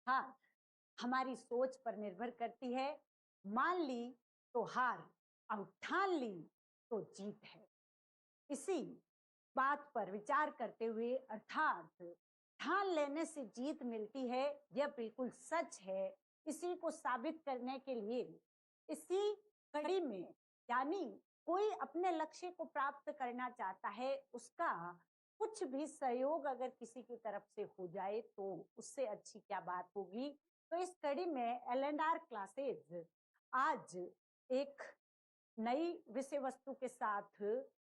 अर्थात हमारी सोच पर निर्भर करती है। मान ली तो हार और ठान ली तो जीत है। इसी बात पर विचार करते हुए अर्थात ठान लेने से जीत मिलती है, यह बिल्कुल सच है। इसी को साबित करने के लिए इसी कड़ी में, यानी कोई अपने लक्ष्य को प्राप्त करना चाहता है, उसका कुछ भी सहयोग अगर किसी की तरफ से हो जाए तो उससे अच्छी क्या बात होगी। तो इस कड़ी में एल&आर क्लासेज आज एक नई विषय वस्तु के साथ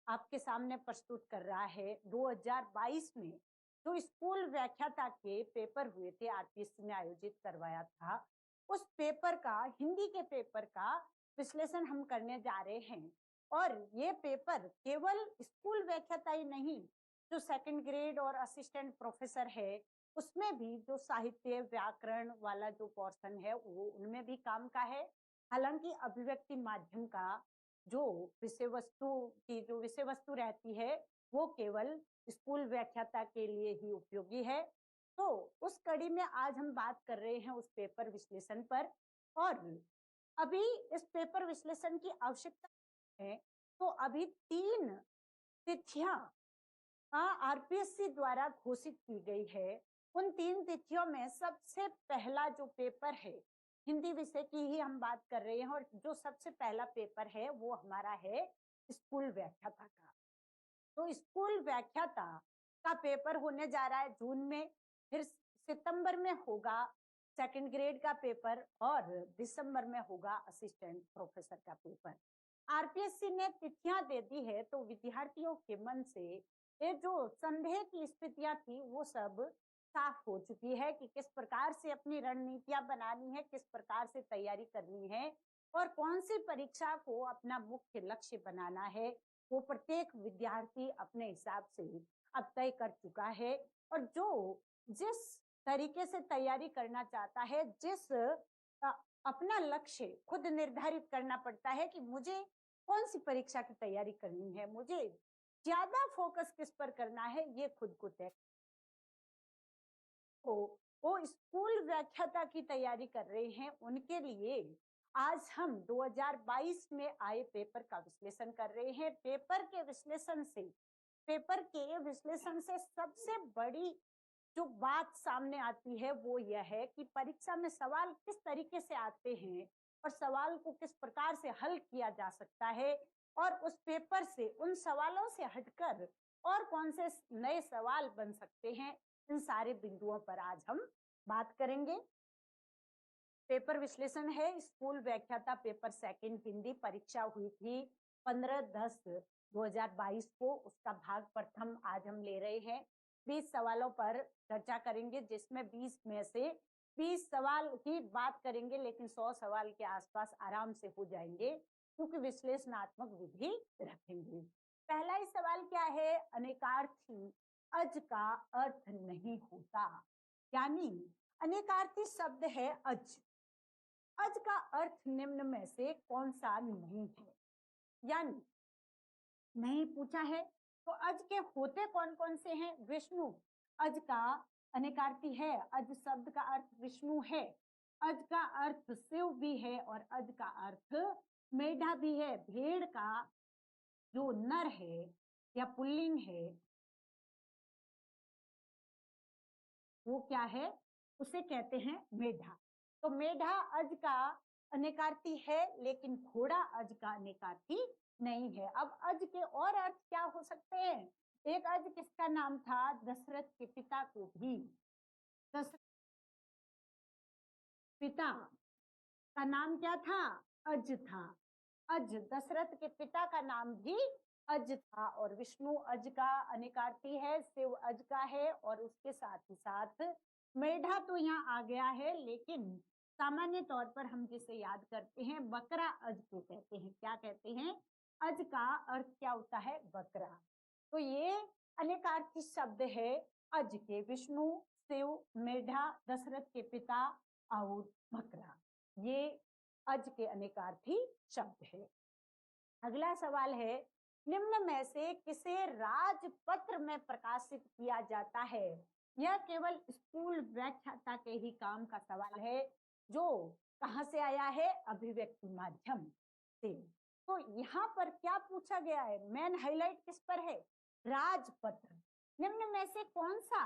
आपके सामने प्रस्तुत कर रहा है। 2022 में जो स्कूल व्याख्याता के पेपर हुए थे, आरपीएससी ने आयोजित करवाया था, उस पेपर का, हिंदी के पेपर का विश्लेषण हम करने जा रहे हैं। और ये पेपर केवल स्कूल व्याख्याता ही नहीं, जो सेकंड ग्रेड और असिस्टेंट प्रोफेसर है, उसमें भी जो साहित्य व्याकरण वाला जो पोर्शन है वो उनमें भी काम का है। हालांकि अभिव्यक्ति माध्यम का जो विषय वस्तु की जो विषय वस्तु रहती है वो केवल स्कूल व्याख्याता के लिए ही उपयोगी है। तो उस कड़ी में आज हम बात कर रहे हैं उस पेपर विश्लेषण पर। और अभी इस पेपर विश्लेषण की आवश्यकता है तो अभी 3 तिथियां आरपीएससी द्वारा घोषित की गई है। उन 3 तिथियों में सबसे पहला जो पेपर है, हिंदी विषय की ही हम बात कर रहे हैं, और जो सबसे पहला पेपर है वो हमारा है स्कूल व्याख्याता का। तो स्कूल व्याख्याता का पेपर होने जा रहा है जून में, फिर सितंबर में होगा सेकंड ग्रेड का पेपर, और दिसंबर में होगा असिस्टेंट प्रोफेसर का पेपर। आरपीएससी ने तिथियां दे दी है तो विद्यार्थियों के मन से ये जो संदेह की स्थितियां थी वो सब साफ हो चुकी है कि किस प्रकार से अपनी रणनीतियां बनानी है, किस प्रकार से तैयारी करनी है, और कौन सी परीक्षा को अपना मुख्य लक्ष्य बनाना है, वो प्रत्येक विद्यार्थी अपने हिसाब से अब तय कर चुका है। और जो जिस तरीके से तैयारी करना चाहता है, जिस अपना लक्ष्य खुद निर्धारित करना पड़ता है कि मुझे कौन सी परीक्षा की तैयारी करनी है, मुझे ज्यादा फोकस किस पर करना है, ये खुद को तय। तो वो स्कूल व्याख्याता की तैयारी कर रहे हैं, उनके लिए आज हम 2022 में आए पेपर का विश्लेषण कर रहे हैं। पेपर के विश्लेषण से सबसे बड़ी जो बात सामने आती है वो यह है कि परीक्षा में सवाल किस तरीके से आते हैं और सवाल को किस प्रकार से हल किया जा सकता है, और उस पेपर से, उन सवालों से हटकर और कौन से नए सवाल बन सकते हैं, इन सारे बिंदुओं पर आज हम बात करेंगे। पेपर विश्लेषण है स्कूल व्याख्याता पेपर सेकंड हिंदी, परीक्षा हुई थी 15/10/2022 को, उसका भाग प्रथम आज हम ले रहे हैं। 20 सवालों पर चर्चा करेंगे, जिसमें 20 में से 20 सवाल की बात करेंगे, लेकिन 100 सवाल के आसपास आराम से हो जाएंगे क्योंकि विश्लेषणात्मक विधि रखेंगे। पहला ही सवाल क्या है, अनेकार्थी अज का अर्थ नहीं होता। यानी अनेकार्थी शब्द है अज, अज का अर्थ निम्न में से कौन सा नहीं है। यानी नहीं पूछा है तो अज के होते कौन कौन से हैं, विष्णु अज का अनेकार्थी है, अज शब्द का अर्थ विष्णु है, अज का अर्थ शिव भी है, और अज का अर्थ मेढा भी है। भेड़ का जो नर है या पुल्लिंग है वो क्या है, उसे कहते हैं मेढा। तो मेढा अज का अनेकार्थी है, लेकिन घोड़ा अज का अनेकार्थी नहीं है। अब अज के और अर्थ क्या हो सकते हैं, एक अज किसका नाम था, दशरथ के पिता को भी, दशरथ पिता का नाम क्या था, अज था। अज, दशरथ के पिता का नाम भी अज था, और विष्णु अज का अनेकार्थी है, शिव अज का है, और उसके साथ ही साथ मेढा तो यहाँ आ गया है, लेकिन सामान्य तौर पर हम जिसे याद करते हैं बकरा अज को कहते हैं। क्या कहते हैं, अज का अर्थ क्या होता है, बकरा। तो ये अनेकार्थी शब्द है अज के, विष्णु, शिव, मेढा, दशरथ के पिता और बकरा, ये अज के अनेकार्थी शब्द है। अगला सवाल है, निम्न में से किसे राजपत्र में प्रकाशित किया जाता है। यह केवल स्कूल व्याख्याता के ही काम का सवाल है, जो कहां से आया है? अभिव्यक्ति माध्यम से। तो यहाँ पर क्या पूछा गया है? मेन हाईलाइट किस पर है? राजपत्र। निम्न में से कौन सा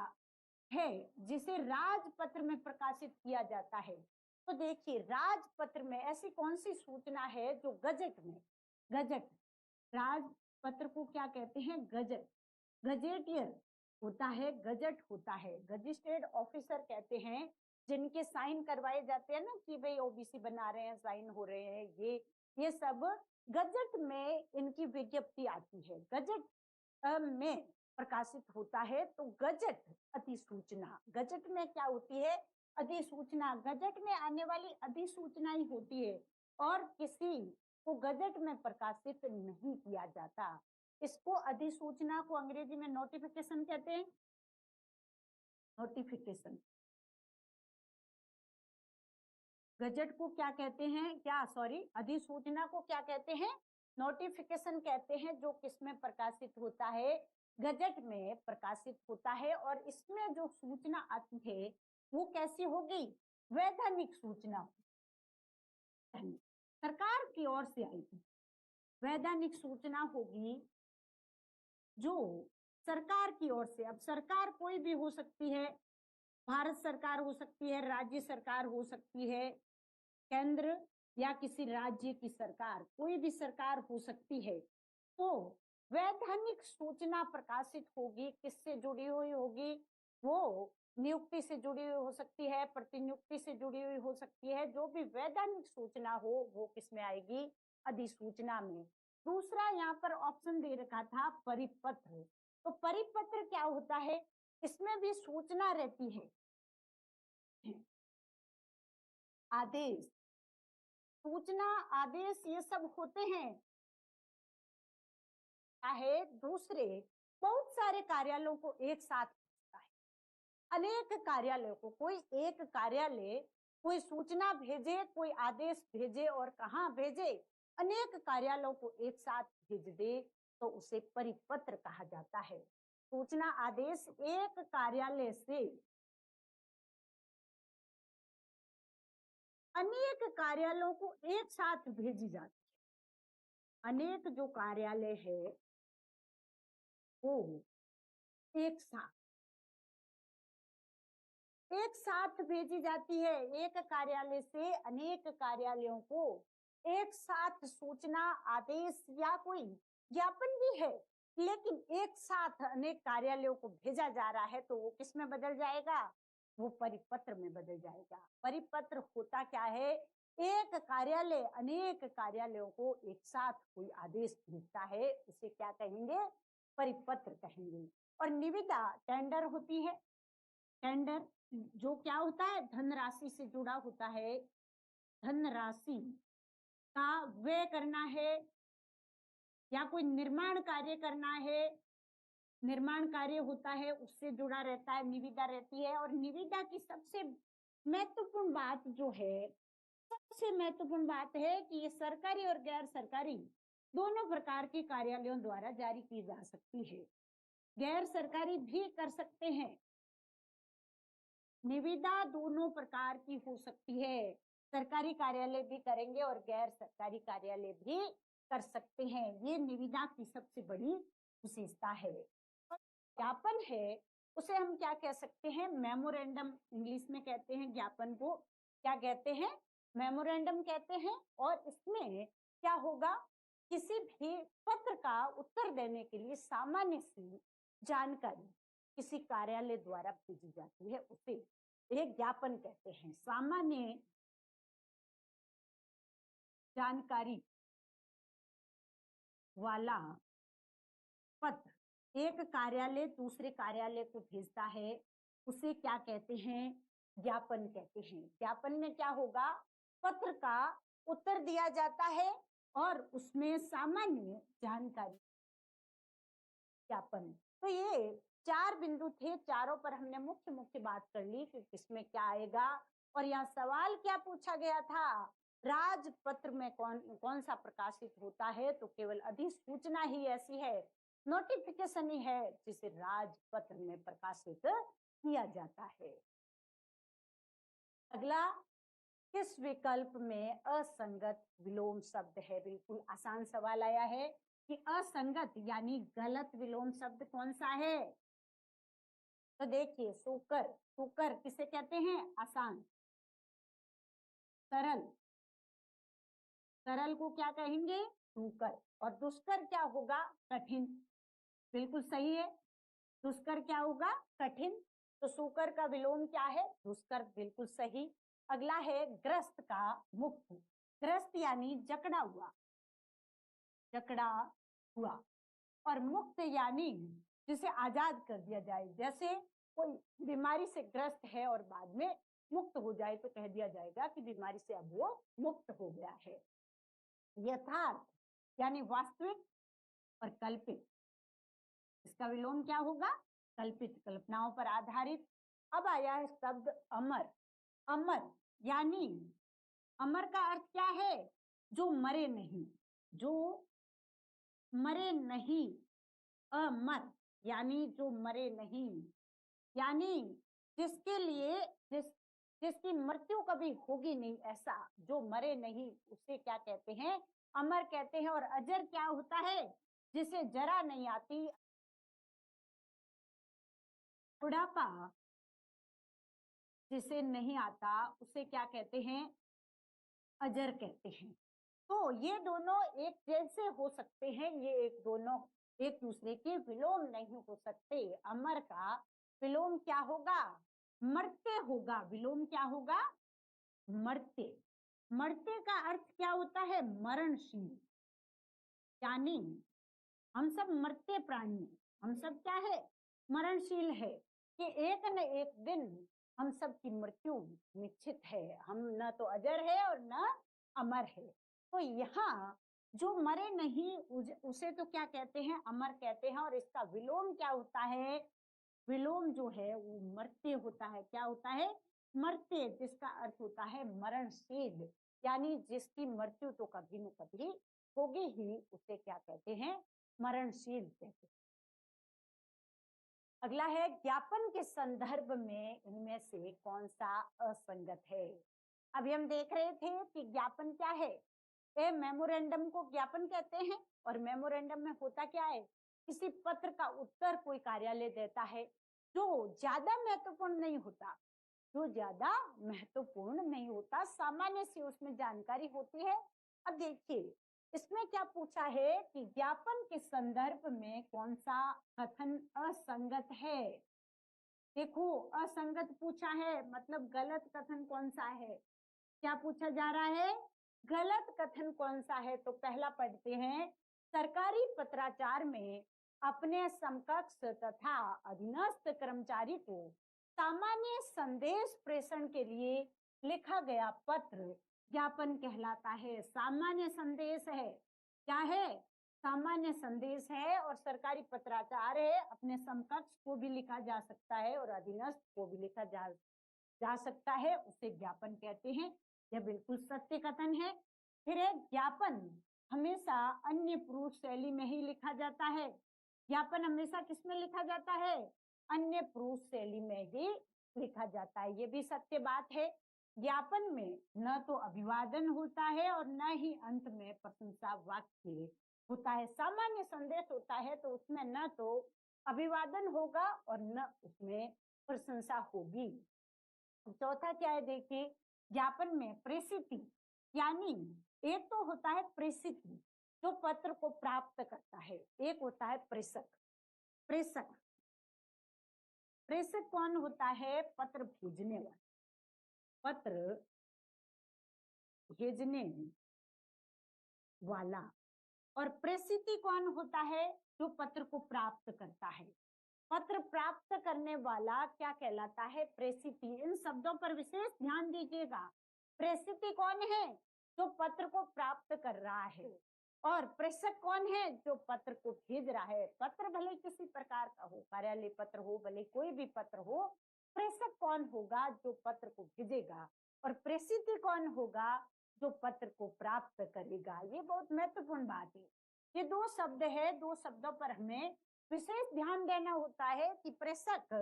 है जिसे राजपत्र में प्रकाशित किया जाता है? तो देखिए, राजपत्र में ऐसी कौन सी सूचना है जो गजट में, गजट, राजपत्र को क्या कहते हैं? गजट, गजेटियर होता है, गजट होता है, गजिस्ट्रेट ऑफिसर कहते हैं, जिनके साइन करवाए जाते हैं ना कि भाई ओबीसी बना रहे हैं, साइन हो रहे हैं, ये सब गजट में इनकी विज्ञप्ति आती है, गजट में प्रकाशित होता है। तो गजट अधिसूचना, गजट में क्या होती है? अधिसूचना। गजट में आने वाली अधिसूचना ही होती है और किसी को गजट में प्रकाशित नहीं किया जाता। इसको, अधिसूचना को अंग्रेजी में नोटिफिकेशन कहते हैं, नोटिफिकेशन। गजट को क्या कहते हैं? क्या, सॉरी, अधिसूचना को क्या कहते हैं? नोटिफिकेशन कहते हैं, जो किसमें प्रकाशित होता है? गजट में प्रकाशित होता है। और इसमें जो सूचना आती है वो कैसी होगी? वैधानिक सूचना, सरकार की ओर से आएगी। वैधानिक सूचना होगी जो सरकार की ओर से। अब सरकार कोई भी हो सकती है, भारत सरकार हो सकती है, राज्य सरकार हो सकती है, केंद्र या किसी राज्य की सरकार, कोई भी सरकार हो सकती है। तो वैधानिक सूचना प्रकाशित होगी, किससे जुड़ी हुई होगी? वो नियुक्ति से जुड़ी हुई हो सकती है, प्रतिनियुक्ति से जुड़ी हुई हो सकती है। जो भी वैधानिक सूचना हो वो किसमें आएगी? अधिसूचना में। दूसरा यहाँ पर ऑप्शन दे रखा था परिपत्र। तो परिपत्र क्या होता है? इसमें भी सूचना रहती है, आदेश, सूचना, आदेश, ये सब होते हैं। चाहे दूसरे बहुत सारे कार्यालयों को एक साथ भेजता है, अनेक कार्यालयों को, कोई एक कार्यालय कोई सूचना भेजे, कोई आदेश भेजे और कहाँ भेजे? अनेक कार्यालयों को एक साथ भेज दे तो उसे परिपत्र कहा जाता है। सूचना, आदेश एक कार्यालय से अनेक कार्यालयों को एक साथ भेजी जाती है। अनेक जो कार्यालय है वो एक साथ भेजी जाती है। एक कार्यालय से अनेक कार्यालयों को एक साथ सूचना, आदेश या कोई ज्ञापन भी है, लेकिन एक साथ अनेक कार्यालयों को भेजा जा रहा है तो वो किस में बदल जाएगा? वो परिपत्र में बदल जाएगा। परिपत्र होता क्या है? एक कार्यालय अनेक कार्यालयों को एक साथ कोई आदेश भेजता है, उसे क्या कहेंगे? परिपत्र कहेंगे। और निविदा टेंडर होती है। टेंडर जो क्या होता है? धनराशि से जुड़ा होता है। धनराशि का व्यय करना है या कोई निर्माण कार्य करना है, निर्माण कार्य होता है, उससे जुड़ा रहता है, निविदा रहती है। और निविदा की सबसे महत्वपूर्ण बात जो है, सबसे महत्वपूर्ण बात है कि ये सरकारी और गैर सरकारी दोनों प्रकार के कार्यालयों द्वारा जारी की जा सकती है। गैर सरकारी भी कर सकते हैं। निविदा दोनों प्रकार की हो सकती है, सरकारी कार्यालय भी करेंगे और गैर सरकारी कार्यालय भी कर सकते हैं। ये निविदा की सबसे बड़ी विशेषता है। ज्ञापन है उसे हम क्या कह सकते हैं? मेमोरेंडम, इंग्लिश में कहते हैं ज्ञापन को, क्या कहते हैं? मेमोरेंडम कहते हैं। और इसमें क्या होगा? किसी भी पत्र का उत्तर देने के लिए सामान्य सी जानकारी किसी कार्यालय द्वारा भेजी जाती है, उसे एक ज्ञापन कहते हैं। सामान्य जानकारी वाला पत्र एक कार्यालय दूसरे कार्यालय को भेजता है, उसे क्या कहते हैं? ज्ञापन कहते हैं। ज्ञापन में क्या होगा? पत्र का उत्तर दिया जाता है और उसमें सामान्य जानकारी, ज्ञापन। तो ये 4 बिंदु थे, चारों पर हमने मुख्य मुख्य बात कर ली कि किसमें क्या आएगा। और यहाँ सवाल क्या पूछा गया था? राजपत्र में कौन कौन सा प्रकाशित होता है? तो केवल अधिसूचना ही ऐसी है, नोटिफिकेशन ही है जिसे राजपत्र में प्रकाशित किया जाता है। अगला, किस विकल्प में असंगत विलोम शब्द है? बिल्कुल आसान सवाल आया है कि असंगत यानी गलत विलोम शब्द कौन सा है? तो देखिए, सोकर, सोकर किसे कहते हैं? आसान। सरल, सरल को क्या कहेंगे? सुकर। और दुष्कर क्या होगा? कठिन। बिल्कुल सही है। दुष्कर क्या होगा? कठिन। तो सुकर का विलोम क्या है? दुष्कर। बिल्कुल सही। अगला है ग्रस्त का मुक्त। ग्रस्त यानी जकड़ा हुआ, जकड़ा हुआ। और मुक्त यानी जिसे आजाद कर दिया जाए। जैसे कोई बीमारी से ग्रस्त है और बाद में मुक्त हो जाए तो कह दिया जाएगा कि बीमारी से अब वो मुक्त हो गया है। यथार्थ यानी वास्तविक और कल्पित, इसका विलोम क्या होगा? कल्पित, कल्पनाओं पर आधारित। अब आया है शब्द अमर। अमर यानी, अमर का अर्थ क्या है? जो मरे नहीं, जो मरे नहीं। अमर यानी जो मरे नहीं, यानी जिसके लिए जिसकी मृत्यु कभी होगी नहीं, ऐसा जो मरे नहीं उसे क्या कहते हैं? अमर कहते हैं। और अजर क्या होता है? जिसे जरा नहीं आती, बुढ़ापा जिसे नहीं आता उसे क्या कहते हैं? अजर कहते हैं। तो ये दोनों एक जैसे हो सकते हैं, ये एक दोनों एक दूसरे के विलोम नहीं हो सकते। अमर का विलोम क्या होगा? मरते होगा। विलोम क्या होगा? मरते। मरते का अर्थ क्या होता है? मरणशील। यानी हम सब मरते प्राणी, हम सब क्या है? मरणशील है, कि एक न एक दिन हम सब की मृत्यु निश्चित है। हम न तो अजर है और न अमर है। तो यहाँ जो मरे नहीं उसे तो क्या कहते हैं? अमर कहते हैं। और इसका विलोम क्या होता है? विलोम जो है वो मरते होता है। क्या होता है? मरते, जिसका अर्थ होता है मरणशील, यानी जिसकी मृत्यु तो कभी न कभी होगी ही, उसे क्या कहते हैं? मरणशील कहते हैं। अगला है ज्ञापन के संदर्भ में इनमें से कौन सा असंगत है? अभी हम देख रहे थे कि ज्ञापन क्या है? मेमोरेंडम को ज्ञापन कहते हैं। और मेमोरेंडम में होता क्या है? किसी पत्र का उत्तर कोई कार्यालय देता है जो ज्यादा महत्वपूर्ण नहीं होता, जो ज्यादा महत्वपूर्ण नहीं होता, सामान्य सी उसमें जानकारी होती है। अब देखिए, इसमें क्या पूछा है कि ज्ञापन के संदर्भ में कौन सा कथन असंगत है? देखो, असंगत पूछा है, मतलब गलत कथन कौन सा है? क्या पूछा जा रहा है? गलत कथन कौन सा है? तो पहला पढ़ते हैं, सरकारी पत्राचार में अपने समकक्ष तथा अधीनस्थ कर्मचारी को सामान्य संदेश प्रेषण के लिए लिखा गया पत्र ज्ञापन कहलाता है। सामान्य संदेश है, क्या है? सामान्य संदेश है। और सरकारी पत्राचार है, अपने समकक्ष को भी लिखा जा सकता है और अधीनस्थ को भी लिखा जा सकता है, उसे ज्ञापन कहते हैं। यह बिल्कुल सत्य कथन है। फिर है ज्ञापन हमेशा अन्य पुरुष शैली में ही लिखा जाता है। ज्ञापन हमेशा किसमें लिखा जाता है? अन्य पुरुष शैली में ही लिखा जाता है। ये भी सत्य बात है। ज्ञापन में न तो अभिवादन होता है और न ही अंत में प्रशंसा वाक्य होता है। सामान्य संदेश होता है तो उसमें न तो अभिवादन होगा और न उसमें प्रशंसा होगी। चौथा क्या है? देखिए, ज्ञापन में प्रेषित यानी एक तो होता है प्रेषित जो पत्र को प्राप्त करता है, एक होता है प्रेषक। प्रेषक, प्रेषक कौन होता है? पत्र भेजने वाला, पत्र भेजने वाला। और प्रेषित कौन होता है? जो पत्र को प्राप्त करता है। पत्र प्राप्त करने वाला क्या कहलाता है? प्रेषित। इन शब्दों पर विशेष ध्यान दीजिएगा। प्रेषित कौन है? जो पत्र को प्राप्त कर रहा है। और प्रेषक कौन है? जो पत्र को भेज रहा है। पत्र भले किसी प्रकार का हो, कार्यालय पत्र हो, भले कोई भी पत्र हो, प्रेषक कौन होगा? जो पत्र को भेजेगा। और प्रेषित कौन होगा? जो पत्र को प्राप्त करेगा। ये बहुत महत्वपूर्ण बात है। ये दो शब्द है, दो शब्दों पर हमें विशेष ध्यान देना होता है कि प्रेषक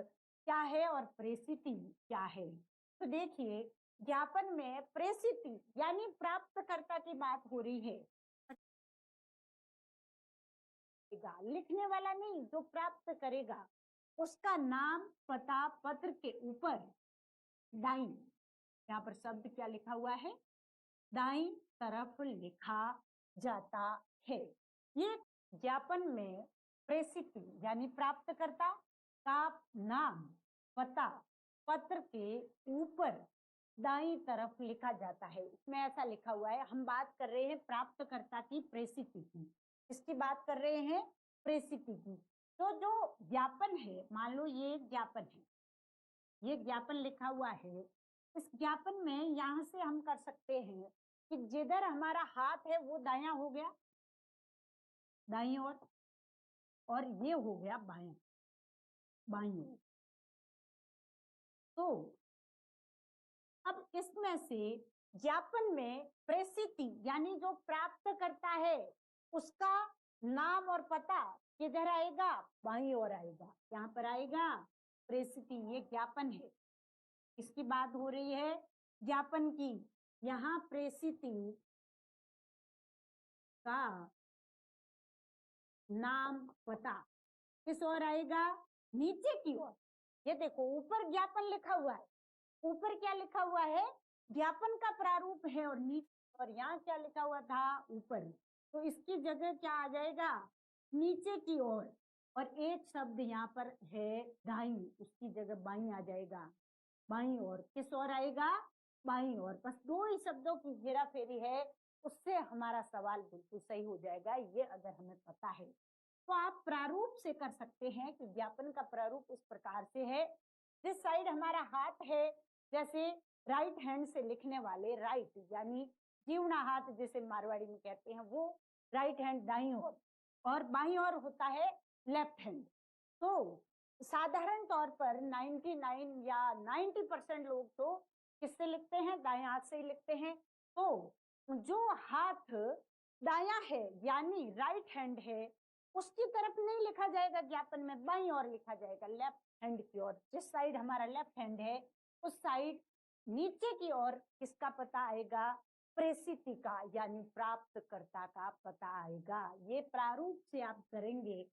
क्या है और प्रेसिति क्या है। तो देखिए, ज्ञापन में प्रेसिति यानी प्राप्तकर्ता की बात हो रही है, लिखने वाला नहीं, जो प्राप्त करेगा उसका नाम पता पत्र के ऊपर दाईं, यहाँ पर शब्द क्या लिखा हुआ है, दाईं तरफ लिखा जाता है। ये ज्ञापन में प्रेषित यानी प्राप्तकर्ता का नाम पता पत्र के ऊपर दाईं तरफ लिखा जाता है। इसमें ऐसा लिखा हुआ है, हम बात कर रहे हैं प्राप्तकर्ता की प्रेषिति की, इसकी बात कर रहे हैं प्रेषिति की। तो जो ज्ञापन है, मान लो ये ज्ञापन है, ये ज्ञापन लिखा हुआ है, इस ज्ञापन में यहां से हम कर सकते हैं कि जिधर हमारा हाथ है वो दायां हो गया, दाईं और ये हो गया बायां, बाईं ओर। तो अब इसमें से ज्ञापन में प्रेषिति यानी जो प्राप्त करता है उसका नाम और पता किधर आएगा, बाईं ओर आएगा, यहाँ पर आएगा प्रेषिति। ये ज्ञापन है, इसकी बात हो रही है ज्ञापन की। यहाँ प्रेषिति का नाम पता किस ओर आएगा, नीचे की ओर। ये देखो ऊपर ज्ञापन लिखा हुआ है, ऊपर क्या लिखा हुआ है, ज्ञापन का प्रारूप है, और नीचे, और यहाँ क्या लिखा हुआ था, ऊपर। तो इसकी जगह क्या आ जाएगा, नीचे की ओर। और एक शब्द यहाँ पर है दाईं, उसकी जगह बाईं आ जाएगा, बाईं ओर। किस ओर आएगा, बाईं ओर। बस दो ही शब्दों की हेरा फेरी है, उससे हमारा सवाल बिल्कुल सही हो जाएगा, ये अगर हमें पता है। तो आप प्रारूप से कर सकते हैं कि ज्ञापन का प्रारूप इस प्रकार से है, जिस साइड हमारा हाथ है, जैसे राइट हैंड से लिखने वाले, राइट यानी जीवना हाथ जिसे मारवाड़ी में कहते हैं, वो राइट हैंड दाईं ओर, और बाईं ओर होता है लेफ्ट हैंड। तो साधारण तौर पर 99 या 90% लोग तो किससे लिखते हैं, दाएं हाथ से ही लिखते हैं। तो जो हाथ दायां है यानी राइट हैंड है, उसकी तरफ नहीं लिखा जाएगा ज्ञापन में, बाईं ओर लिखा जाएगा, लेफ्ट हैंड की ओर। जिस साइड हमारा लेफ्ट हैंड है उस साइड नीचे की ओर किसका पता आएगा, प्रेषिति का यानी प्राप्तकर्ता का पता आएगा। ये प्रारूप से आप करेंगे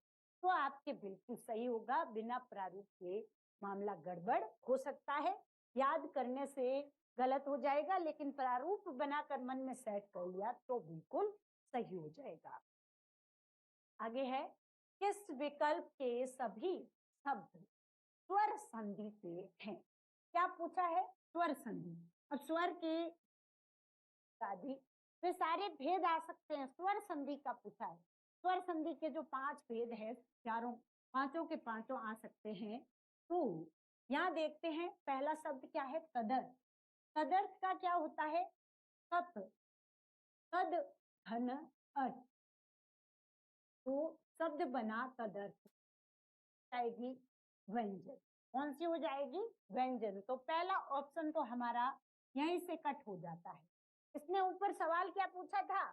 तो आपके बिल्कुल सही होगा, बिना प्रारूप के मामला गड़बड़ हो सकता है, याद करने से गलत हो जाएगा, लेकिन प्रारूप बनाकर मन में सेट कर लिया तो बिल्कुल सही हो जाएगा। आगे है, किस विकल्प के सभी शब्द स्वर संधि के हैं। क्या पूछा है, स्वर संधि। अब स्वर के आदि वे सारे भेद आ सकते हैं, स्वर संधि का पूछा है। स्वर संधि के जो 5 भेद है, चारों पांचों के पांचों आ सकते हैं। तो यहाँ देखते हैं, पहला शब्द क्या है, तदर्थ। तदर्थ का क्या होता है, तत्, तद, धन, अर्थ। तो शब्द बना तदर्थ, जाएगी व्यंजन। कौन सी हो जाएगी, व्यंजन। तो पहला ऑप्शन तो हमारा यहीं से कट हो जाता है। इसने ऊपर सवाल क्या पूछा था,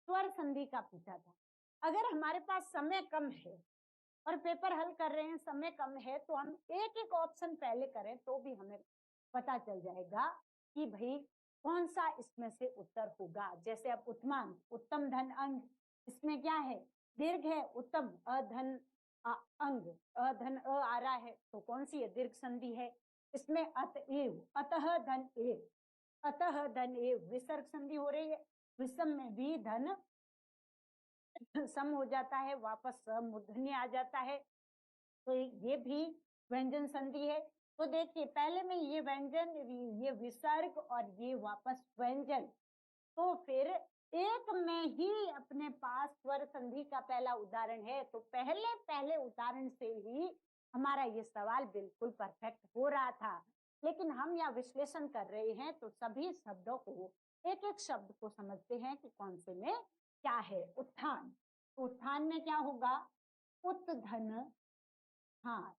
स्वर संधि का पूछा था। अगर हमारे पास समय कम है और पेपर हल कर रहे हैं, समय कम है, तो हम एक एक ऑप्शन पहले करें तो भी हमें पता चल जाएगा कि भाई कौन सा इसमें से उत्तर होगा। जैसे अब उत्तमांग, उत्तम धन अंग, इसमें क्या है, दीर्घ है, उत्तम अधन अंग, अधन अ आ रहा है, तो कौन सी है, दीर्घ संधि है। इसमें अतएव, अतः धन एव, अतः धन एव विसर्ग संधि हो रही है। विषम में भी धन सम हो जाता है, वापस मूर्धन्य आ जाता है, तो ये भी व्यंजन संधि है। तो देखिए पहले में ये व्यंजन, ये विसर्ग और ये वापस व्यंजन, तो फिर एक में ही अपने पास स्वर संधि का पहला उदाहरण है। तो पहले पहले उदाहरण से ही हमारा ये सवाल बिल्कुल परफेक्ट हो रहा था। लेकिन हम यहाँ विश्लेषण कर रहे हैं तो सभी शब्दों को, एक एक शब्द को समझते हैं कि कौन से में क्या है। उत्थान, उत्थान में क्या होगा, उत्धन, हाँ,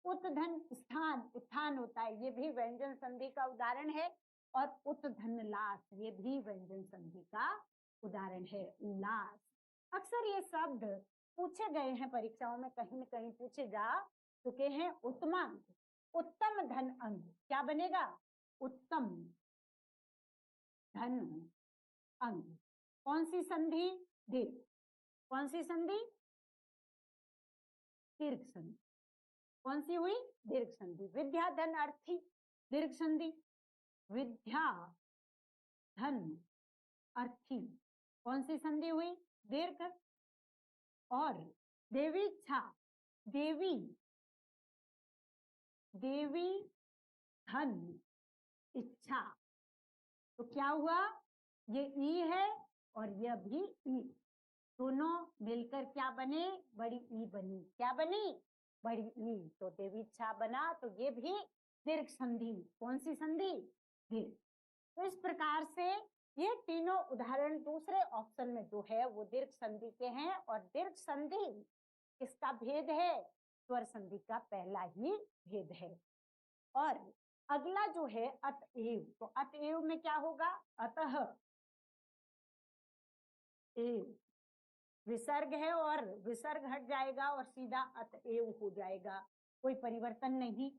उत्धन स्थान, उत्थान होता है, ये भी व्यंजन संधि का उदाहरण है। और उत्धन लास, ये भी व्यंजन संधि का उदाहरण है, लास। अक्सर ये शब्द पूछे गए हैं परीक्षाओं में, कहीं न कहीं पूछे जा चुके हैं उत्तमांग, उत्तम धन अंग क्या बनेगा? उत्तम धन अंग। कौन सी संधि? दीर्घ। कौन सी संधि? दीर्घ संधि। कौन सी हुई? दीर्घ संधि। विद्या धन अर्थी, दीर्घ संधि। विद्या धन अर्थी, कौन सी संधि हुई? दीर्घ। और देवी इच्छा, देवी, देवी धन इच्छा, तो क्या हुआ? ये ई है और यह भी ई, दोनों मिलकर क्या बने? बड़ी ई बनी। क्या बनी? बड़ी ई। तो देवी इच्छा बना, तो ये भी दीर्घ संधि। कौन सी संधि? दीर्घ। तो इस प्रकार से ये तीनों उदाहरण दूसरे ऑप्शन में जो है वो दीर्घ संधि के हैं। और दीर्घ संधि किसका भेद है? स्वर संधि का पहला ही भेद है। और अगला जो है अतएव, तो अतएव में क्या होगा? अतः एव, विसर्ग है और विसर्ग हट जाएगा और सीधा अतएव हो जाएगा, कोई परिवर्तन नहीं।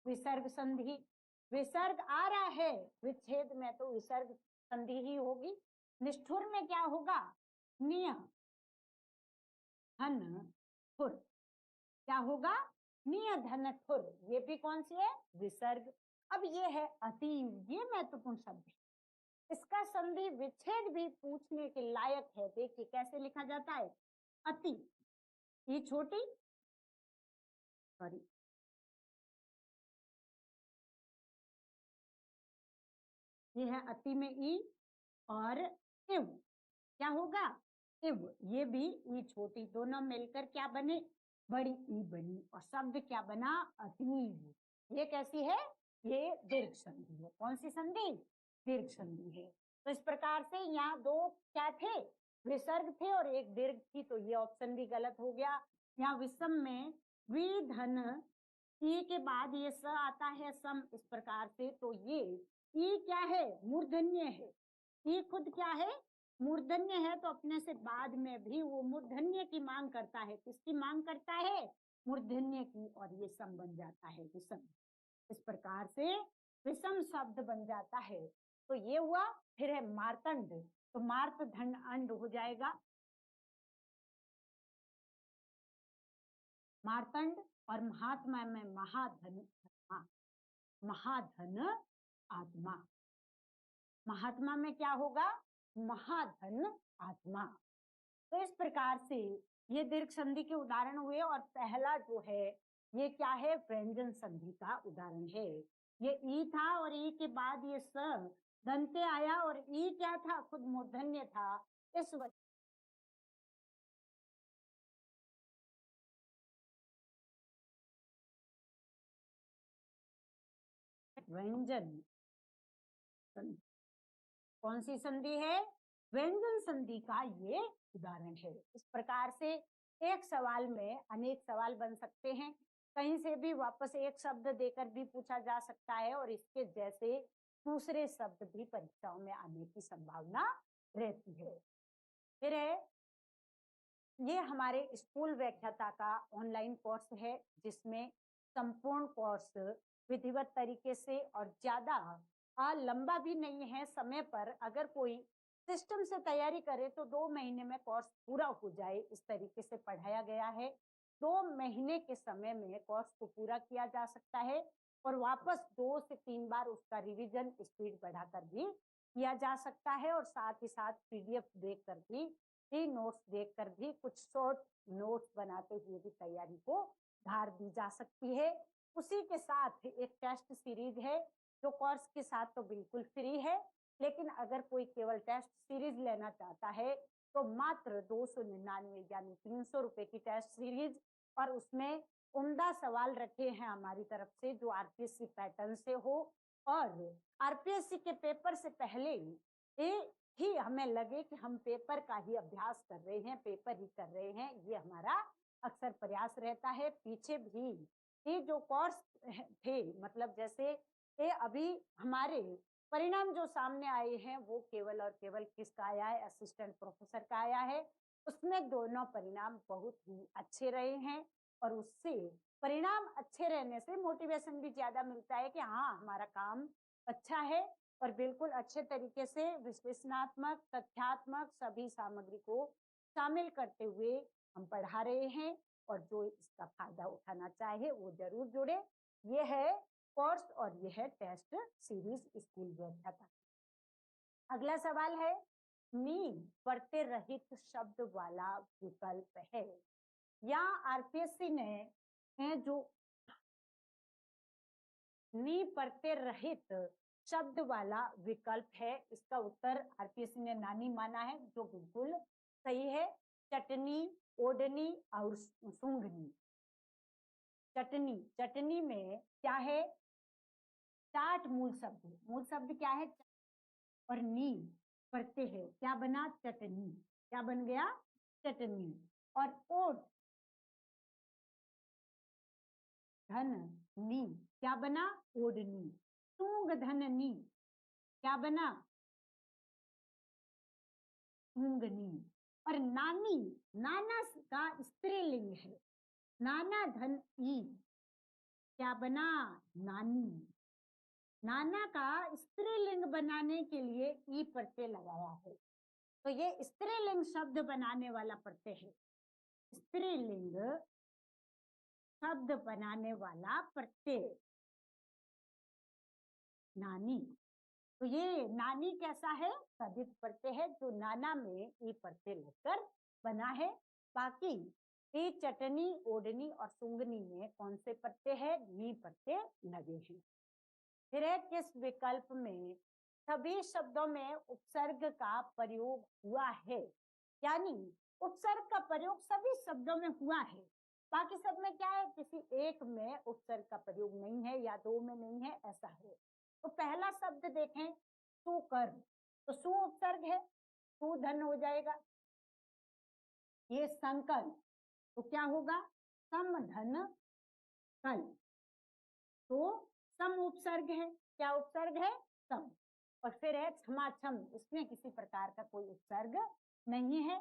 विसर्ग संधि, विसर्ग आ रहा है विच्छेद में तो विसर्ग संधि ही होगी। निष्ठुर में क्या होगा? निय धन ठुर, क्या होगा? निय धन ठुर, ये भी कौन सी है? विसर्ग। अब ये है अतीव, ये महत्वपूर्ण शब्द है, इसका संधि विच्छेद भी पूछने के लायक है। देखिए कैसे लिखा जाता है? अति, ये छोटी, सॉरी, ये है अति में ई, और इव क्या होगा? इव, ये भी ई छोटी, दोनों मिलकर क्या बने? बड़ी ई बनी। और शब्द क्या बना? अतीव। ये कैसी है? ये दीर्घ संधि है। कौन सी संधि? दीर्घ संधि है। तो इस प्रकार से यहाँ दो क्या थे? विसर्ग थे और एक दीर्घ थी, तो ये ऑप्शन भी गलत हो गया। यहाँ विषम में वी धन ई के बाद ये स आता है सम, इस प्रकार से। तो ये ई क्या है? मूर्धन्य है। ई खुद क्या है? मूर्धन्य है। तो अपने से बाद में भी वो मूर्धन्य की मांग करता है। किसकी मांग करता है? मूर्धन्य की। और ये सम बन जाता है विषम। इस प्रकार से विषम शब्द बन जाता है। तो ये हुआ। फिर है मार्तंड, तो मार्त धन अंड हो जाएगा मार्तंड। और महात्मा में महाधन, महाधन आत्मा, महात्मा में क्या होगा? महाधन आत्मा। तो इस प्रकार से ये दीर्घ संधि के उदाहरण हुए। और पहला जो है ये क्या है? व्यंजन संधि का उदाहरण है। ये ई था और ई के बाद ये स दंते आया, और ई क्या था? खुद मूर्धन्य था। इस व्यंजन संधि, कौन सी संधि है? व्यंजन संधि का ये उदाहरण है। इस प्रकार से एक सवाल में अनेक सवाल बन सकते हैं। कहीं से भी वापस एक शब्द देकर भी पूछा जा सकता है, और इसके जैसे दूसरे शब्द भी परीक्षाओं में आने की संभावना रहती है। फिर है, ये हमारे स्कूल व्याख्याता का ऑनलाइन कोर्स है, जिसमें संपूर्ण कोर्स विधिवत तरीके से और ज्यादा लंबा भी नहीं है, समय पर अगर कोई सिस्टम से तैयारी करे तो 2 महीने में कोर्स पूरा हो जाए, इस तरीके से पढ़ाया गया है। 2 महीने के समय में कोर्स को पूरा किया जा सकता है, और वापस 2 से 3 बार उसका रिवीजन स्पीड बढ़ाकर भी किया जा सकता है। और साथ ही साथ पीडीएफ देखकर भी, नोट्स देखकर भी, कुछ शॉर्ट नोट्स बनाते हुए भी तैयारी को धार दी जा सकती है। उसी के साथ एक टेस्ट सीरीज है, जो कोर्स के साथ तो बिल्कुल फ्री है, लेकिन अगर कोई केवल टेस्ट सीरीज लेना चाहता है तो मात्र 299 यानी 300 रुपए की टेस्ट सीरीज। और उसमें उम्दा सवाल रखे हैं हमारी तरफ से, जो आरपीएससी पैटर्न से हो, और आरपीएससी के पेपर से पहले ही हमें लगे कि हम पेपर का ही अभ्यास कर रहे हैं, पेपर ही कर रहे हैं, ये हमारा अक्सर प्रयास रहता है। पीछे भी ये जो कोर्स थे, मतलब जैसे ये अभी हमारे परिणाम जो सामने आए हैं वो केवल और केवल किसका आया है? असिस्टेंट प्रोफेसर का आया है। उसमें दोनों परिणाम बहुत ही अच्छे रहे हैं, और उससे परिणाम अच्छे रहने से मोटिवेशन भी ज्यादा मिलता है कि हाँ हमारा काम अच्छा है और बिल्कुल अच्छे तरीके से विश्लेषणात्मक, तथ्यात्मक सभी सामग्री को शामिल करते हुए हम पढ़ा रहे हैं और जो इसका फायदा उठाना चाहे वो जरूर जुड़े। ये है कोर्स और ये है टेस्ट सीरीज स्कूल व्याख्याता। अगला सवाल है नी प्रत्यय रहित शब्द वाला विकल्प है। या आरपीएससी ने जो नी प्रत्यय रहित शब्द वाला विकल्प है, इसका उत्तर आरपीएससी ने नानी माना है, जो बिल्कुल सही है। चटनी, ओढ़नी और सूंघनी। चटनी, चटनी में क्या है? चाट मूल शब्द, मूल शब्द क्या है? और नी प्रत्यय है, क्या बना? चटनी। क्या बन गया? चटनी। और ओढ़ धन नी क्या बना? ओढ़नी। सूंघ धन नी क्या बना? सूंघनी। और नानी, नाना का स्त्रीलिंग है, नाना धन ई क्या बना? नानी। नाना का स्त्रीलिंग बनाने के लिए ई प्रत्यय लगाया है, तो ये स्त्रीलिंग शब्द बनाने वाला प्रत्यय है। स्त्रीलिंग शब्द बनाने वाला प्रत्यय नानी। तो ये नानी कैसा है? सदित प्रत्यय है, जो नाना में ई प्रत्यय लगकर बना है। बाकी ई, चटनी, ओढ़नी और सूंघनी में कौन से प्रत्यय है? नी प्रत्यय लगे हैं। फिर है किस विकल्प में सभी शब्दों में उपसर्ग का प्रयोग हुआ है? यानी उपसर्ग का प्रयोग सभी शब्दों में हुआ है, बाकी सब में क्या है? किसी एक में उपसर्ग का प्रयोग नहीं है या दो में नहीं है, ऐसा है। तो पहला शब्द देखें, सुकर, तो सु उपसर्ग है, सु धन हो जाएगा। ये संकर, तो क्या होगा? सम धन कल, तो सम उपसर्ग है। क्या उपसर्ग है? सम। और फिर है क्षमाक्षम, इसमें किसी प्रकार का कोई उपसर्ग नहीं है।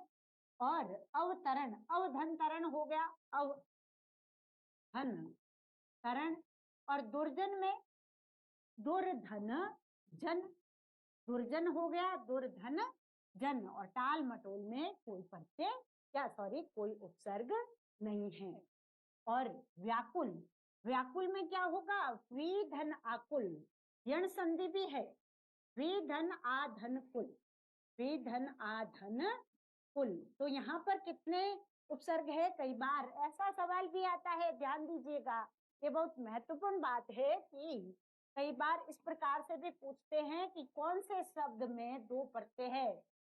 और अवतरण, अवधन तरण हो गया, अवधन तरण। और दुर्जन में दुर्धन जन, दुर्जन हो गया, दुर्धन जन। और टाल मटोल में कोई प्रत्यय क्या, सॉरी, कोई उपसर्ग नहीं है। और व्याकुल, व्याकुल में क्या होगा? वी धन आकुल, यण संधि भी है। वी धन आ धन कुल, वी धन आ धन कुल। तो यहाँ पर कितने उपसर्ग है? कई बार ऐसा सवाल भी आता है, ध्यान दीजिएगा, ये बहुत महत्वपूर्ण बात है कि कई बार इस प्रकार से भी पूछते हैं कि कौन से शब्द में दो प्रत्यय है,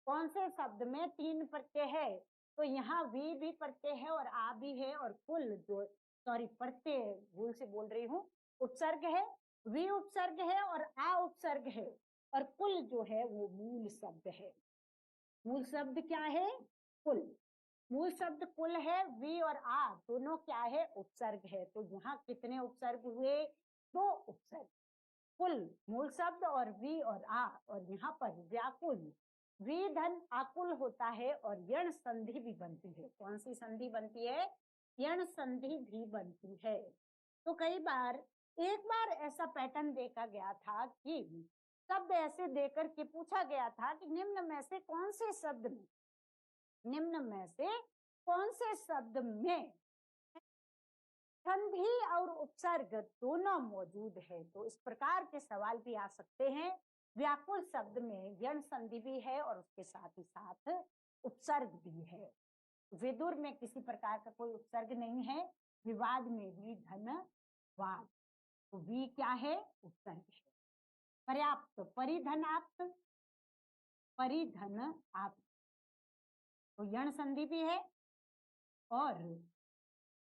कौन से शब्द में तीन प्रत्यय है। तो यहाँ वी भी प्रत्यय है और आ भी है, और कुल जो, सॉरी, प्रत्यय भूल से बोल रही हूँ, उपसर्ग है। वी उपसर्ग है और आ उपसर्ग है, और कुल जो है वो मूल शब्द है। मूल शब्द क्या है? कुल। मूल शब्द कुल है, वी और आ दोनों क्या है? उपसर्ग है। तो यहाँ कितने उपसर्ग हुए? दो उपसर्ग। कुल मूल शब्द और वी और आ, और यहाँ पर व्याकुल, वी धन आकुल होता है और यण संधि भी बनती है। कौन सी संधि बनती है? यण संधि भी बनती है। तो कई बार, एक बार ऐसा पैटर्न देखा गया था कि शब्द ऐसे देकर के पूछा गया था कि निम्न में से कौन से शब्द में, निम्न में से कौन से शब्द में संधि और उपसर्ग दोनों मौजूद है। तो इस प्रकार के सवाल भी आ सकते हैं। व्याकुल शब्द में यण संधि भी है और उसके साथ ही साथ उपसर्ग भी है। विदुर में किसी प्रकार का कोई उपसर्ग नहीं है। विवाद में भी धन वाद, तो वी क्या है? उपसर्ग है। पर्याप्त, परिधन आप्त, परिधन आप्त, तो यण संधि भी है। और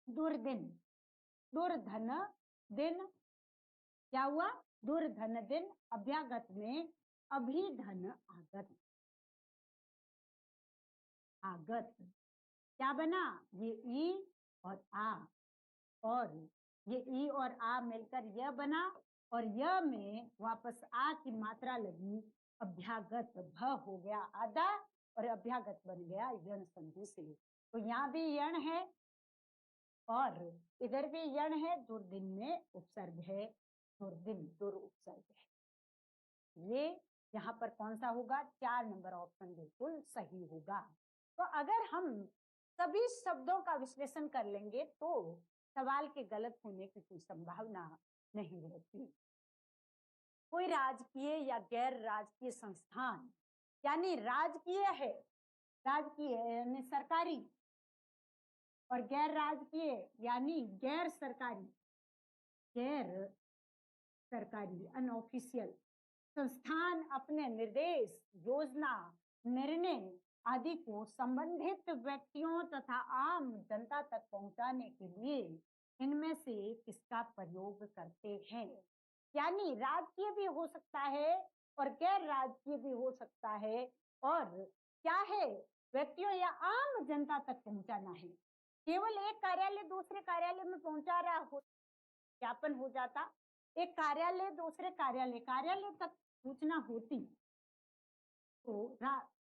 दुर्दिन, दुर्धन दिन, क्या हुआ? दुर्धन दिन। अभ्यागत में अभिधन आगत, आगत क्या बना? ये ई और आ, और ये ई और आ मिलकर यह बना, और यह में वापस आ की मात्रा लगी, अभ्यागत, भ हो गया आधा और अभ्यागत बन गया यण संधि से। तो यहाँ भी यण है, और इधर भी यण है, दुर्दिन में उपसर्ग है, दुर्दिन दुर उपसर्ग है। ये यहाँ पर कौन सा होगा? 4 नंबर ऑप्शन बिल्कुल सही होगा। तो अगर हम सभी शब्दों का विश्लेषण कर लेंगे तो सवाल के गलत होने की कोई संभावना नहीं रहती। कोई राजकीय या गैर राजकीय संस्थान, यानी राजकीय है, राजकीय यानी सरकारी, और गैर राजकीय यानी गैर सरकारी, गैर सरकारी अनऑफिशियल संस्थान अपने निर्देश, योजना, निर्णय आदि को संबंधित व्यक्तियों तथा आम जनता तक पहुंचाने के लिए इनमें से किसका प्रयोग करते हैं? यानी राजकीय भी हो सकता है और गैर राजकीय भी हो सकता है, और क्या है? व्यक्तियों या आम जनता तक पहुंचाना है। केवल एक कार्यालय दूसरे कार्यालय में पहुंचा रहा हो, ज्ञापन हो जाता। एक कार्यालय दूसरे कार्यालय तक सूचना होती तो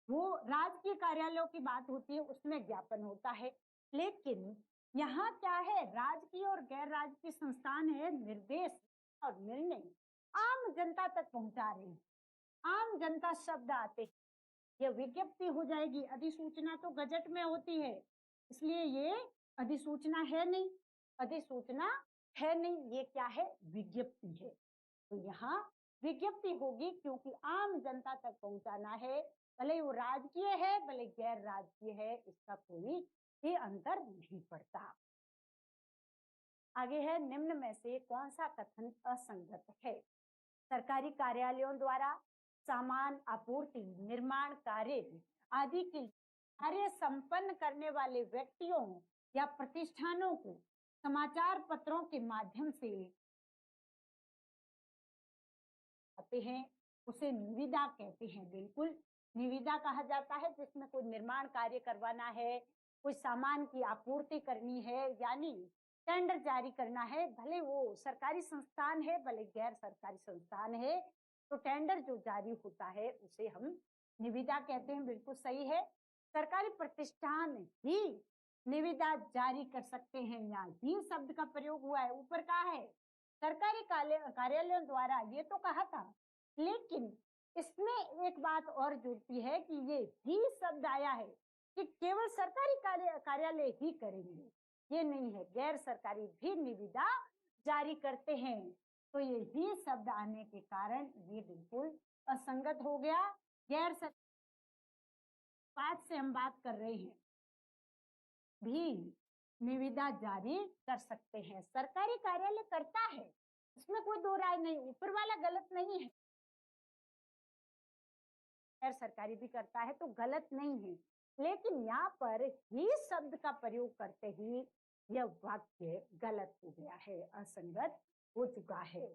वो राजकीय कार्यालयों की बात होती है, उसमें ज्ञापन होता है। लेकिन यहाँ क्या है? राजकीय और गैर राजकीय संस्थान है, निर्देश और निर्णय आम जनता तक पहुंचा रहे हैं। आम जनता शब्द आते हैं, यह विज्ञप्ति हो जाएगी। अधिसूचना तो गजट में होती है, इसलिए ये अधिसूचना है नहीं, अधिसूचना है नहीं, ये क्या है? विज्ञप्ति है। तो यहाँ विज्ञप्ति होगी, क्योंकि आम जनता तक पहुंचाना है, भले वो राजकीय है भले गैर राजकीय है, इसका कोई भी अंतर नहीं पड़ता। आगे है, निम्न में से कौन सा कथन असंगत है? सरकारी कार्यालयों द्वारा सामान आपूर्ति, निर्माण कार्य आदि के कार्य संपन्न करने वाले व्यक्तियों या प्रतिष्ठानों को समाचार पत्रों के माध्यम से आते हैं, उसे निविदा कहते हैं। बिल्कुल निविदा कहा जाता है जिसमें कोई निर्माण कार्य करवाना है, कोई सामान की आपूर्ति करनी है, यानी टेंडर जारी करना है, भले वो सरकारी संस्थान है भले गैर सरकारी संस्थान है, तो टेंडर जो जारी होता है उसे हम निविदा कहते हैं। बिल्कुल सही है। सरकारी प्रतिष्ठान ही निविदा जारी कर सकते हैं, यहाँ ही शब्द का प्रयोग हुआ है। ऊपर कहा है सरकारी कार्यालयों द्वारा, ये तो कहा था, लेकिन इसमें एक बात और जुड़ती है कि ये ही शब्द आया है कि केवल सरकारी कार्यालय ही करेंगे, ये नहीं है, गैर सरकारी भी निविदा जारी करते हैं। तो ये ही शब्द आने के कारण ये बिल्कुल असंगत हो गया। गैर सरकारी बात से हम बात कर रहे हैं, भी निविदा जारी कर सकते हैं। सरकारी कार्यालय करता है, इसमें कोई दो राय नहीं, ऊपर वाला गलत नहीं है, गैर सरकारी भी करता है तो गलत नहीं है, लेकिन यहाँ पर ही शब्द का प्रयोग करते ही यह वाक्य गलत हो गया है, असंगत हो चुका है।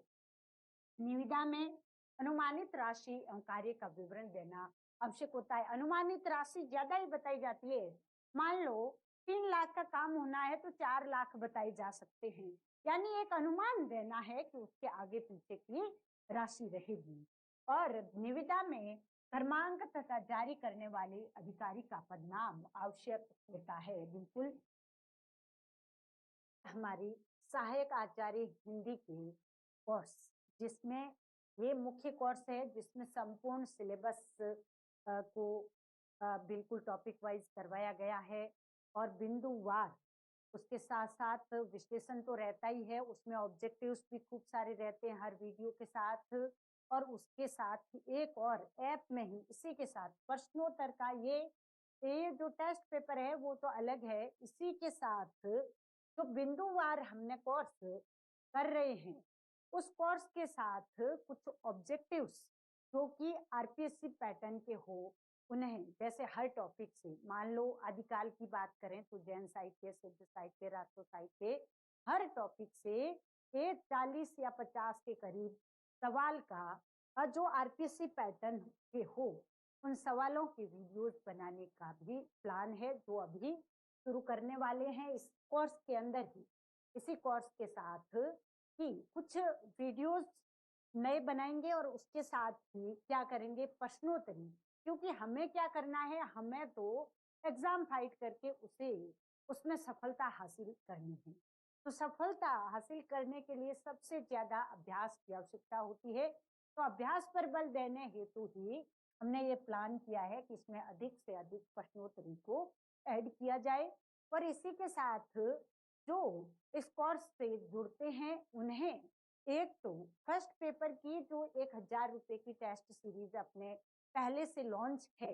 निविदा में अनुमानित राशि कार्य का विवरण देना आवश्यक होता है। अनुमानित राशि ज्यादा ही बताई जाती है। मान लो 3 लाख का काम होना है तो 4 लाख बताई जा सकते हैं, यानी एक अनुमान देना है कि उसके आगे पीछे की राशि रहेगी। और निविदा में क्रमांक तथा जारी करने वाले अधिकारी का पदनाम आवश्यक होता है। बिल्कुल हमारी सहायक आचार्य हिंदी की कोर्स, जिसमें ये मुख्य कोर्स है जिसमें संपूर्ण सिलेबस को बिल्कुल टॉपिक वाइज करवाया गया है, और बिंदुवार उसके साथ साथ विश्लेषण तो रहता ही है, उसमें ऑब्जेक्टिव्स भी खूब सारे रहते हैं हर वीडियो के साथ, और उसके साथ ही एक और ऐप में ही इसी के साथ प्रश्नोत्तर का ये जो टेस्ट पेपर है वो तो अलग है, इसी के साथ जो बिंदुवार हमने कोर्स कर रहे हैं उस कोर्स के साथ कुछ ऑब्जेक्टिव्स जो कि आरपीएससी पैटर्न के हो, उन्हें जैसे हर टॉपिक से, मान लो आदिकाल की बात करें तो जैन साहित्य, सिद्ध साहित्य, राष्ट्र साहित्य, हर टॉपिक से 40 या 50 के करीब सवाल का जो आरपीएससी पैटर्न के हो, उन सवालों के वीडियोस बनाने का भी प्लान है, जो अभी शुरू करने वाले हैं इस कोर्स के अंदर ही। इसी कोर्स के साथ ही कुछ वीडियोस नए बनाएंगे और उसके साथ ही क्या करेंगे, प्रश्नोत्तरी, क्योंकि हमें क्या करना है, हमें तो एग्जाम फाइट करके उसे उसमें सफलता हासिल करनी है। तो सफलता हासिल करने के लिए सबसे ज्यादा अभ्यास की आवश्यकता होती है। तो अभ्यास पर बल देने हेतु ही हमने ये प्लान किया है कि इसमें अधिक से अधिक प्रश्नोत्तरी को ऐड किया जाए। और इसी के साथ जो इस कोर्स से जुड़ते हैं उन्हें एक तो फर्स्ट पेपर की जो 1000 रुपए की टेस्ट सीरीज अपने पहले से लॉन्च है,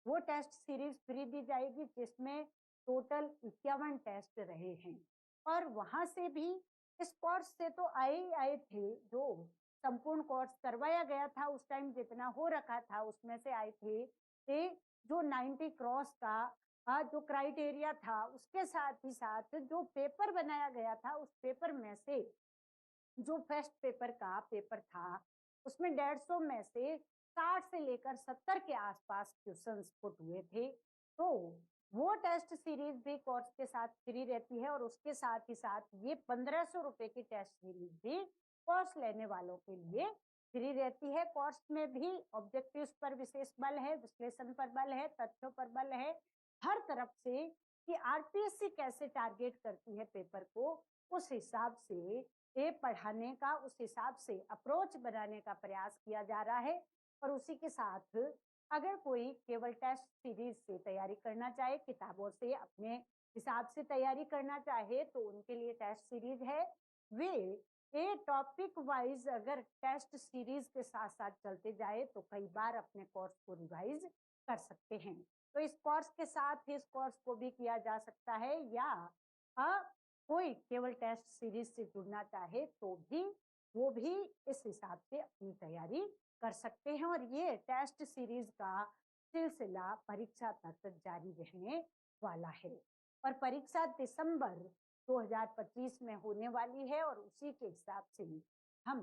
वो टेस्ट सीरीज फ्री दी जाएगी, जिसमें टोटल 51 टेस्ट रहे हैं। और वहां से भी इस कोर्स से तो आए थे, जो संपूर्ण कोर्स करवाया गया था उस टाइम जितना हो रखा था उसमें से आए थे। जो 90 क्रॉस का जो क्राइटेरिया था, उसके साथ ही साथ जो पेपर बनाया गया था उस पेपर में से जो फर्स्ट पेपर का पेपर था उसमें 150 में से 60 से लेकर 70 के आसपास क्वेश्चंस पुट हुए थे। तो वो टेस्ट सीरीज भी कोर्स के साथ फ्री रहती है और उसके साथ ही साथ ये 1500 रुपए की टेस्ट सीरीज भी कोर्स लेने वालों के लिए फ्री रहती है। कोर्स में भी ऑब्जेक्टिव्स पर विशेष बल है, विश्लेषण पर बल है, तथ्यों पर बल है, हर तरफ से कि आरपीएससी कैसे टारगेट करती है पेपर को, उस हिसाब से ये पढ़ाने का, उस हिसाब से अप्रोच बनाने का प्रयास किया जा रहा है। और उसी के साथ अगर कोई केवल टेस्ट सीरीज से तैयारी करना चाहे, किताबों से अपने हिसाब से तैयारी करना चाहे, तो उनके लिए टेस्ट सीरीज है। वे ए टॉपिक वाइज अगर टेस्ट सीरीज के साथ साथ चलते जाए तो कई बार अपने कोर्स को रिवाइज कर सकते हैं। तो इस कोर्स के साथ इस कोर्स को भी किया जा सकता है, या कोई केवल टेस्ट सीरीज से जुड़ना चाहे तो भी वो भी इस हिसाब से अपनी तैयारी कर सकते हैं। और ये टेस्ट सीरीज का सिलसिला परीक्षा तक जारी रहने वाला है। और परीक्षा दिसंबर 2025 में होने वाली है और उसी के हिसाब से हम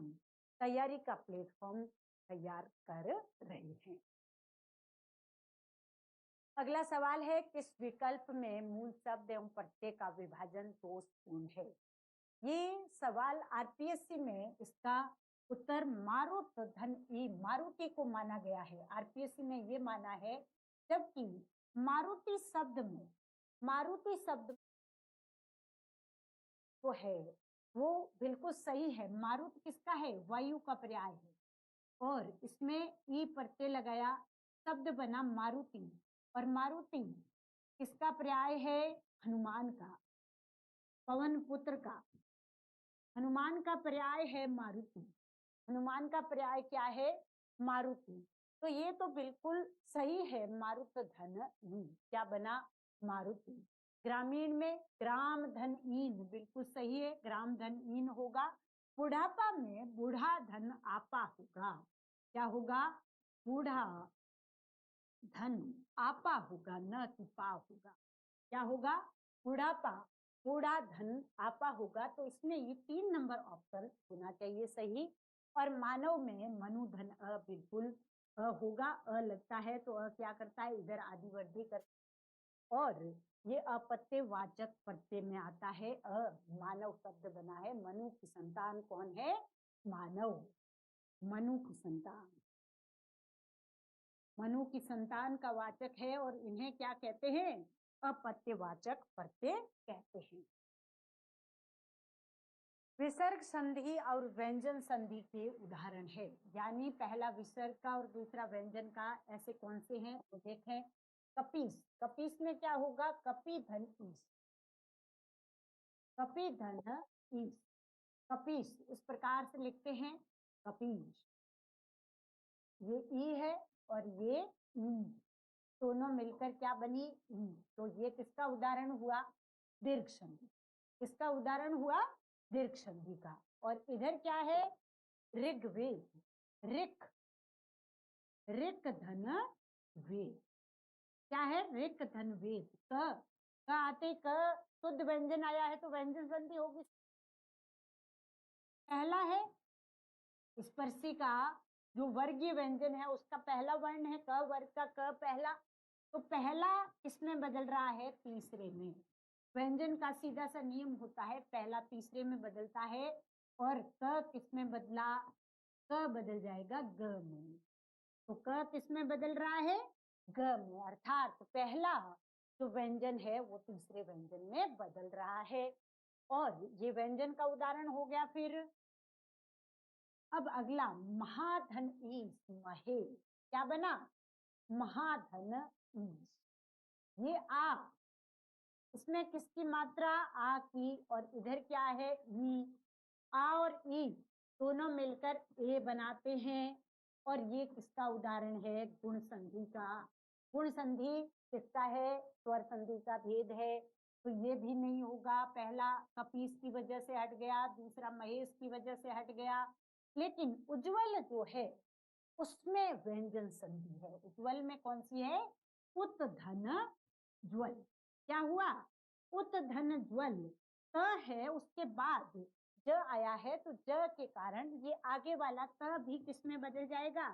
तैयारी का प्लेटफॉर्म तैयार कर रहे हैं। अगला सवाल है, किस विकल्प में मूल शब्द एवं प्रत्यय का विभाजन दोषपूर्ण है? ये सवाल आरपीएससी में इसका उत्तर मारुत धन ई मारुति को माना गया है। आरपीएससी ने ये माना है, जबकि मारुति शब्द जो है वो बिल्कुल सही है। मारुत किसका है? वायु का पर्याय है। और इसमें ई प्रत्यय लगाया, शब्द बना मारुति। और मारुति किसका पर्याय है? हनुमान का, पवन पुत्र का। हनुमान का पर्याय है मारुति। हनुमान का पर्याय क्या है? मारुति। तो ये तो बिल्कुल सही है, मारुत धन ई क्या बना? मारुति। ग्रामीण में ग्राम धन ईन बिल्कुल सही है, ग्राम धन ईन होगा। बुढ़ापा में बूढ़ा धन आपा होगा। क्या होगा? बूढ़ा धन आपा होगा, न कि पा होगा। क्या होगा? बुढ़ापा, बूढ़ा धन आपा होगा। तो इसमें ये 3 नंबर ऑप्शन होना चाहिए सही। और मानव में मनु धन अ बिल्कुल होगा, अ लगता है तो अ क्या करता है? इधर आदि वर्धी कर, और ये अपत्यवाचक प्रत्यय में आता है। मानव शब्द बना है। मनु की संतान कौन है? मानव। मनु की संतान, मनु की संतान का वाचक है और इन्हें क्या कहते हैं? अपत्यवाचक प्रत्यय कहते हैं। विसर्ग संधि और व्यंजन संधि के उदाहरण है, यानी पहला विसर्ग का और दूसरा व्यंजन का ऐसे कौन से हैं तो देखें। कपीस, कपीस में क्या होगा? कपी धन ईस, कपी धन ईस, कपीस इस प्रकार से लिखते हैं, कपीस। ये ई है और ये ई, दोनों मिलकर क्या बनी? ई। तो ये किसका उदाहरण हुआ? दीर्घ संधि। किसका उदाहरण हुआ? दीर्घ संधि का। और इधर क्या है? ऋग्वेद, ऋक, ऋक धन वेद। क्या है? ऋक धन वेद। क आते क शुद्ध व्यंजन आया है तो व्यंजन संधि होगी। पहला है स्पर्शी का जो वर्गीय व्यंजन है उसका पहला वर्ण है क वर्ग का क पहला, तो पहला किसमें बदल रहा है? तीसरे में। व्यंजन का सीधा सा नियम होता है, पहला तीसरे में बदलता है। और क किसमें बदला? क बदल जाएगा ग में। तो क किसमें बदल रहा है? ग में। अर्थात पहला जो व्यंजन है वो तीसरे व्यंजन में बदल रहा है। और ये व्यंजन का उदाहरण हो गया। फिर अब अगला महाधन ईस महे, क्या बना? महाधन ईस। ये आ, इसमें किसकी मात्रा? आ की, और इधर क्या है? ई। आ और ई दोनों मिलकर ए बनाते हैं। और ये किसका उदाहरण है? गुण संधि का। गुण संधि किसका है? स्वर संधि का भेद है। तो ये भी नहीं होगा। पहला कपीस की वजह से हट गया, दूसरा महेश की वजह से हट गया। लेकिन उज्ज्वल जो है उसमें व्यंजन संधि है। उज्ज्वल में कौन सी है? उत धन ज्वल। क्या हुआ? उत धन ज्वल। त है, उसके बाद ज आया है, तो ज के कारण ये आगे वाला त भी किसमें बदल जाएगा?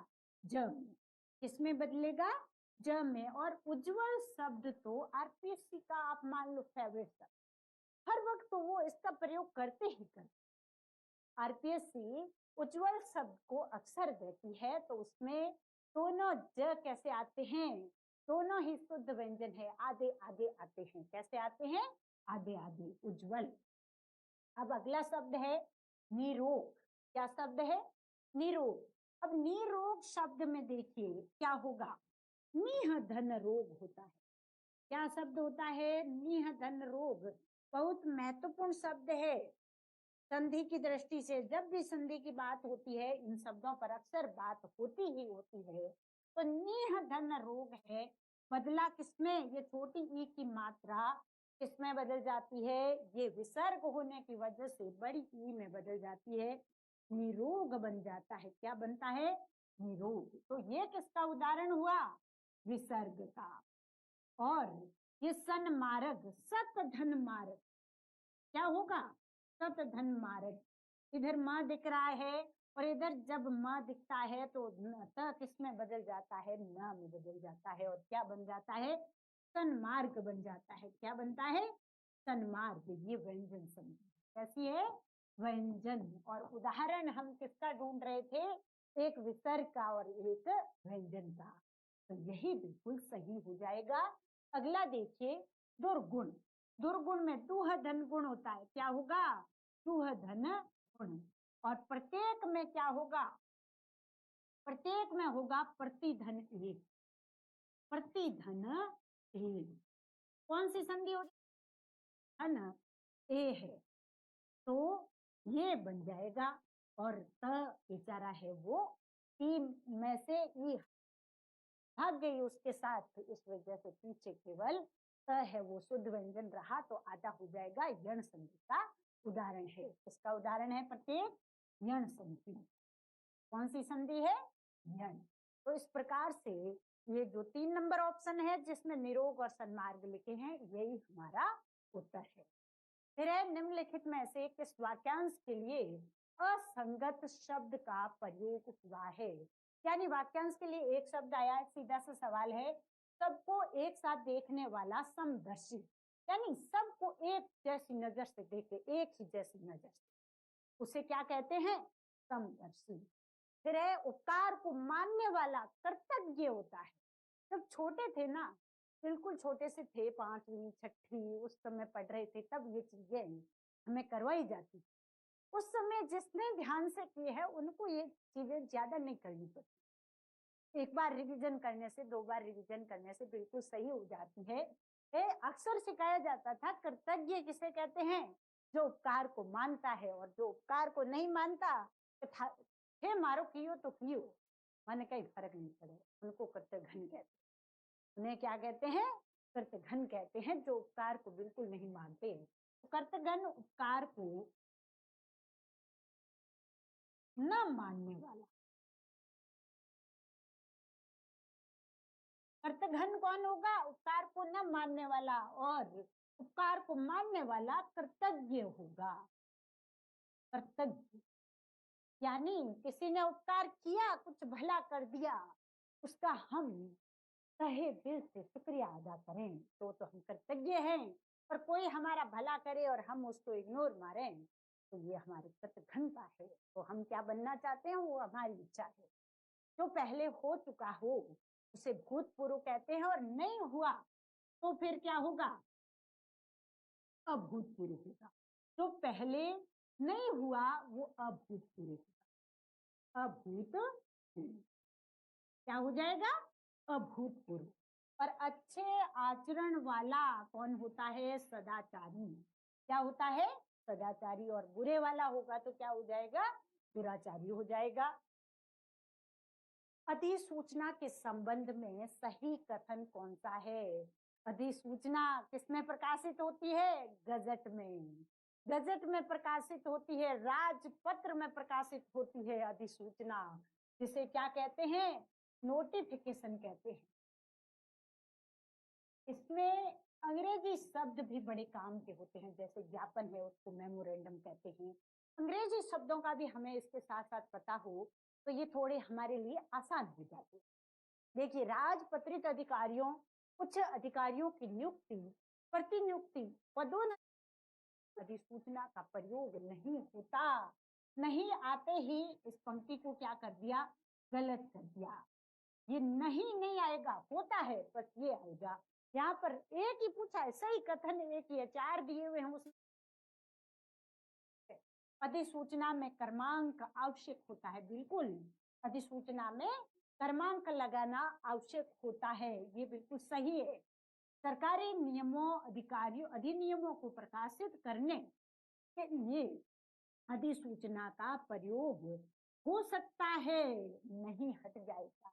ज में। किसमें बदलेगा? ज में। और उज्ज्वल शब्द तो आरपीएससी का आप मान लो फेवरेट शब्द, हर वक्त तो वो इसका प्रयोग करते ही करते। आरपीएससी उज्ज्वल शब्द को अक्सर देती है, तो उसमें दोनों ज कैसे आते हैं? दोनों ही शुद्ध व्यंजन है, आधे आधे आते हैं। कैसे आते हैं? आधे आधे। उज्ज्वल। अब अगला शब्द है निरोग। क्या शब्द है? निरोग। अब निरोग शब्द में देखिए क्या होगा? निह धन रोग होता है। क्या शब्द होता है? निह धन रोग। बहुत महत्वपूर्ण शब्द है संधि की दृष्टि से। जब भी संधि की बात होती है, इन शब्दों पर अक्सर बात होती ही होती है। तो निह धन रोग है, बदला किसमें? ये छोटी ई की मात्रा किसमें बदल जाती है? ये विसर्ग होने की वजह से बड़ी ई में बदल जाती है, निरोग बन जाता है। क्या बनता है? निरोग। तो ये किसका उदाहरण हुआ? विसर्ग का। और ये सन मार्ग, सत धन मार्ग, क्या होगा? सत धन मार्ग। इधर म दिख रहा है, और इधर जब म दिखता है तो त किसमें बदल जाता है? न में बदल जाता है। और क्या बन जाता है? सन्मार्ग बन जाता है। क्या बनता है? सन्मार्ग। ये व्यंजन संधि कैसी है? व्यंजन। और उदाहरण हम किसका ढूंढ रहे थे? एक विसर्ग का और एक व्यंजन का। तो यही बिल्कुल सही हो जाएगा। अगला देखिए, दुर्गुण। दुर्गुण में दुह धन गुण होता है। क्या होगा? दुह धन गुण। और प्रत्येक में क्या होगा? प्रत्येक में होगा प्रतिधन एक। प्रतिधन एक। कौन सी संधि होगी? धन ए है, तो ये बन जाएगा। और त बेचारा है वो तीन में से ई भाग गई उसके साथ, इस वजह से पीछे केवल त है, वो शुद्ध व्यंजन रहा, तो आधा हो जाएगा। यण संधि का उदाहरण है। इसका उदाहरण है प्रत्येक यण संधि। कौन सी संधि है? यण। तो इस प्रकार से ये जो 3 नंबर ऑप्शन है जिसमें निरोग और सन्मार्ग लिखे हैं, यही हमारा उत्तर है। फिर है निम्नलिखित में से किस वाक्यांश के लिए असंगत शब्द का प्रयोग हुआ है? यानी वाक्यांश के लिए एक शब्द आया है, सीधा सा सवाल है, सबको एक साथ देखने वाला समदर्शी, यानी सबको एक जैसी नजर से देखे, एक ही जैसी नजर से, उसे क्या कहते हैं? समदर्शी। फिर है उपकार को मानने वाला कृतज्ञ होता है। जब छोटे थे ना, बिल्कुल छोटे से थे, 5वीं 6वीं उस समय पढ़ रहे थे, तब ये चीजें हमें करवाई जाती थी। उस समय जिसने ध्यान से किए है उनको ये चीजें ज्यादा नहीं करनी पड़ती। एक बार रिवीजन करने से, 2 बार रिवीजन करने से बिल्कुल सही हो जाती है। अक्सर सिखाया जाता था कृतज्ञ किसे कहते हैं? जो उपकार को मानता है। और जो उपकार को नहीं मानता, हे मारो कियो तो कियो, माने कहीं फर्क नहीं पड़े, उनको कृतघ्न कहते हैं। उन्हें क्या कहते हैं? कृतघ्न कहते हैं, जो उपकार को बिल्कुल नहीं मानते। तो कृतघ्न उपकार को न मानने वाला। कृतघ्न कौन होगा? उपकार को न मानने वाला। और उपकार को मानने वाला कृतज्ञ होगा। कृतज्ञ यानी किसी ने उपकार किया, कुछ भला कर दिया, उसका हम तहे दिल से शुक्रिया अदा करें, तो हम कृतज्ञ हैं। और कोई हमारा भला करे और हम उसको इग्नोर मारें, तो ये हमारी कृतघ्नता है। तो हम क्या बनना चाहते हैं, वो हमारी इच्छा है। जो पहले हो चुका हो उसे भूतपूर्व कहते हैं, और नहीं हुआ तो फिर क्या होगा? अभूतपूर्व होगा। जो पहले नहीं हुआ वो अभूतपूर्व होगा। अभूतपूर्व क्या हो जाएगा? अभूतपूर्व। और अच्छे आचरण वाला कौन होता है? सदाचारी। क्या होता है? सदाचारी। और बुरे वाला होगा तो क्या हो जाएगा? दुराचारी हो जाएगा। अधिसूचना के संबंध में सही कथन कौन सा है? अधिसूचना किसमें प्रकाशित होती है? गजट में। गजट में प्रकाशित होती है, राजपत्र में प्रकाशित होती है अधिसूचना, जिसे क्या कहते हैं? नोटिफिकेशन कहते हैं। इसमें अंग्रेजी शब्द भी बड़े काम के होते हैं, जैसे ज्ञापन है उसको मेमोरेंडम कहते हैं। अंग्रेजी शब्दों का भी हमें इसके साथ साथ पता हो तो ये थोड़े हमारे लिए आसान हो जाते हैं। देखिए, राजपत्रित अधिकारियों, उच्च अधिकारियों की नियुक्ति, प्रतिनियुक्ति, पदोन्नति अधिसूचना का प्रयोग नहीं होता। नहीं आते ही इस पंक्ति को क्या कर दिया? गलत कर दिया। ये नहीं आएगा, होता है, बस ये आएगा। यहाँ पर एक ही पूछा है, सही कथन एक ही है, 4 दिए हुए हैं उसमें। अधिसूचना में क्रमांक आवश्यक होता है, बिल्कुल। अधिसूचना में क्रमांक लगाना आवश्यक होता है, ये बिल्कुल सही है। सरकारी नियमों, अधिकारियों, अधिनियमों को प्रकाशित करने के लिए अधिसूचना का प्रयोग हो सकता है, नहीं हट जाएगा।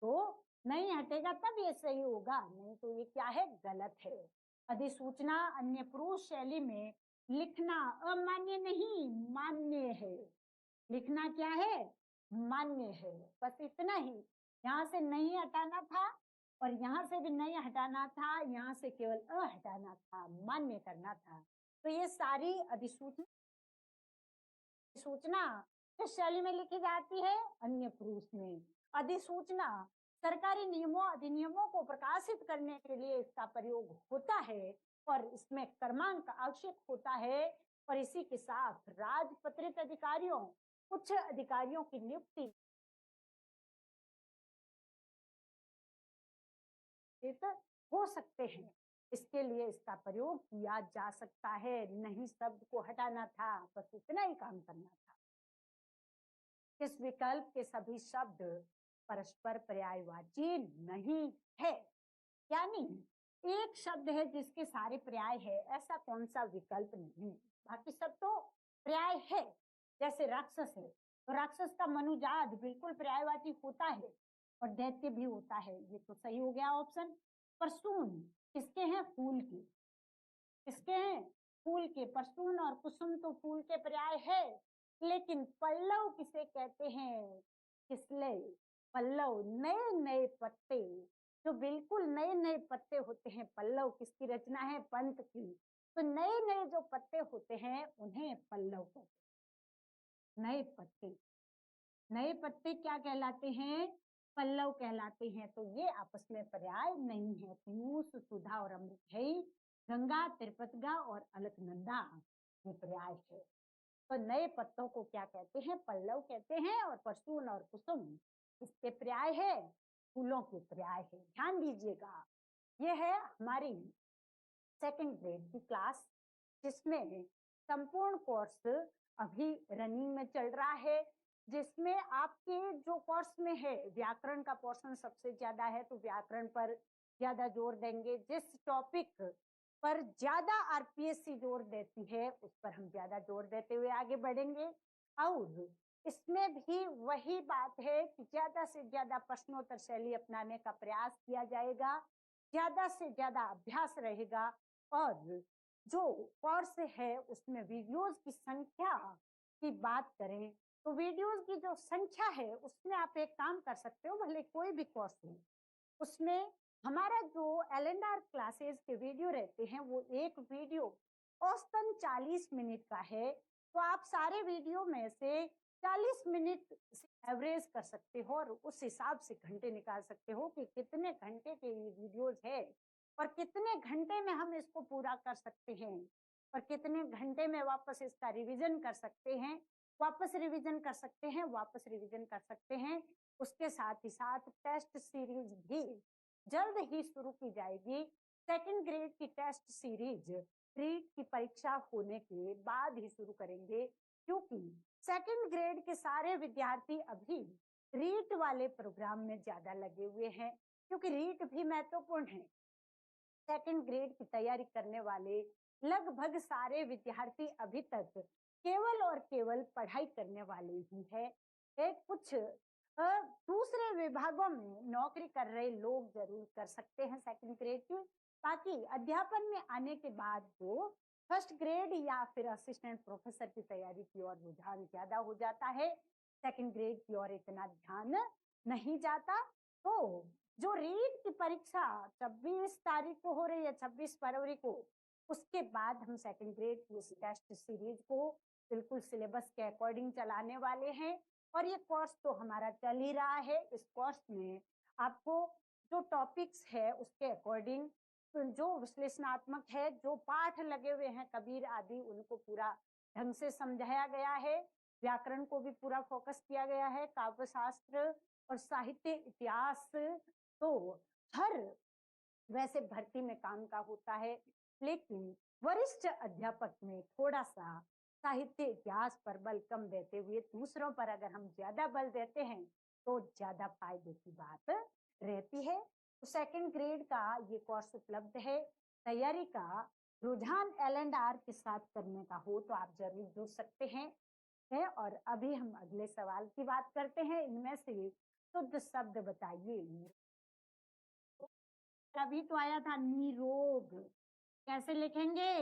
तो नहीं हटेगा तब ये सही होगा, नहीं तो ये क्या है? गलत है। अधिसूचना अन्य पुरुष शैली में लिखना अमान्य नहीं, मान्य है। लिखना क्या है? मान्य है। बस इतना ही। यहाँ से नहीं हटाना था और यहाँ से भी नहीं हटाना था, यहाँ से केवल अ हटाना था, मान्य करना था। तो ये सारी अधिसूचना किस शैली में लिखी जाती है? अन्य पुरुष में। अधिसूचना सरकारी नियमों, अधिनियमों को प्रकाशित करने के लिए इसका प्रयोग होता है और इसमें क्रमांक आवश्यक होता है। और इसी के साथ राजपत्रित अधिकारियों, उच्च अधिकारियों की नियुक्ति हो सकते हैं, इसके लिए इसका प्रयोग किया जा सकता है। नहीं शब्द को हटाना था, बस इतना ही काम करना था। इस विकल्प के सभी शब्द परस्पर पर्यायवाची नहीं है, यानी एक शब्द है जिसके सारे पर्याय है, ऐसा कौन सा विकल्प नहीं। बाकी सब तो पर्याय है। जैसे राक्षस है तो राक्षस का मनुजाद बिल्कुल पर्यायवाची होता है और दैत्य भी होता है, ये तो सही हो गया ऑप्शन। परसून किसके हैं? फूल के। किसके हैं? फूल के। परसून और कुसुम तो फूल के पर्याय है, लेकिन पल्लव किसे कहते हैं? किसले? पल्लव नए नए पत्ते, जो बिल्कुल नए नए पत्ते होते हैं। पल्लव किसकी रचना है? पंत की। तो नए नए जो पत्ते होते हैं उन्हें पल्लव कहते हैं। नए पत्ते, नए पत्ते क्या कहलाते हैं? पल्लव कहलाते हैं। तो ये आपस में पर्याय नहीं है। पीयूष, सुधा और अमृत है, गंगा, त्रिपतगा और अलकनंदा ये पर्याय है। तो नए पत्तों को क्या कहते हैं? पल्लव कहते हैं। और परसून और कुसुम इसके पर्याय है, फूलों के पर्याय है। ध्यान दीजिएगा, ये है हमारी सेकंड ग्रेड की क्लास, जिसमें संपूर्ण कोर्स अभी रनिंग में चल रहा है। जिसमें आपके जो कोर्स में है, व्याकरण का पोर्शन सबसे ज्यादा है, तो व्याकरण पर ज्यादा जोर देंगे। जिस टॉपिक पर ज्यादा आरपीएससी जोर देती है उस पर हम ज्यादा जोर देते हुए आगे बढ़ेंगे। और इसमें भी वही बात है कि ज्यादा से ज्यादा प्रश्नोत्तर शैली अपनाने का प्रयास किया जाएगा, ज्यादा से ज्यादा अभ्यास रहेगा। और जो कोर्स है उसमें वीडियोस की संख्या की बात करें तो वीडियोस की जो संख्या है उसमें आप एक काम कर सकते हो, भले कोई भी कोर्स हो, उसमें हमारा जो एलएनआर क्लासेस के वीडियो रहते हैं वो एक वीडियो औसतन 40 मिनट का है। तो आप सारे वीडियो में से 40 मिनट एवरेज कर सकते हो और उस हिसाब से घंटे निकाल सकते हो कि कितने घंटे के ये वीडियोज है और कितने घंटे में हम इसको पूरा कर सकते हैं और कितने घंटे में वापस इसका रिवीजन कर सकते हैं, वापस रिवीजन कर सकते हैं, वापस रिवीजन कर सकते हैं। उसके साथ ही साथ टेस्ट सीरीज भी जल्द ही शुरू की जाएगी। सेकंड ग्रेड की टेस्ट सीरीज रीट की परीक्षा होने के बाद ही शुरू करेंगे, क्योंकि सेकंड ग्रेड के सारे विद्यार्थी अभी रीट वाले प्रोग्राम में ज्यादा लगे हुए हैं, क्योंकि रीट भी महत्वपूर्ण है। सेकंड ग्रेड की तैयारी करने वाले लगभग सारे विद्यार्थी अभी तक केवल और केवल पढ़ाई करने वाले ही है। एक कुछ दूसरे विभागों में नौकरी कर रहे लोग जरूर कर सकते हैं सेकंड ग्रेड की, बाकी अध्यापन में आने के बाद वो फर्स्ट ग्रेड या फिर असिस्टेंट प्रोफेसर की तैयारी की ओर रुझान ज्यादा हो जाता है, सेकंड ग्रेड की ओर इतना ध्यान नहीं जाता। तो जो रीट की परीक्षा 26 तारीख को हो रही है, 26 फरवरी को, उसके बाद हम सेकंड ग्रेड की इस टेस्ट सीरीज को बिल्कुल सिलेबस के अकॉर्डिंग चलाने वाले हैं। और ये कोर्स तो हमारा चल ही रहा है। इस कोर्स में आपको जो टॉपिक्स है उसके अकॉर्डिंग जो विश्लेषणात्मक है, जो पाठ लगे हुए हैं कबीर आदि, उनको पूरा ढंग से समझाया गया है। व्याकरण को भी पूरा फोकस किया गया है, काव्य शास्त्र और साहित्य इतिहास तो हर वैसे भर्ती में काम का होता है, लेकिन वरिष्ठ अध्यापक में थोड़ा सा साहित्य इतिहास पर बल कम देते हुए दूसरों पर अगर हम ज्यादा बल देते हैं तो ज्यादा फायदे की बात रहती है। तो सेकंड ग्रेड का ये कोर्स उपलब्ध है। तैयारी का रुझान L&R के साथ करने का हो तो आप जरूर जुड़ सकते हैं। और अभी हम अगले सवाल की बात करते हैं। इनमें से शुद्ध शब्द बताइए। अभी तो आया था निरोग, कैसे लिखेंगे?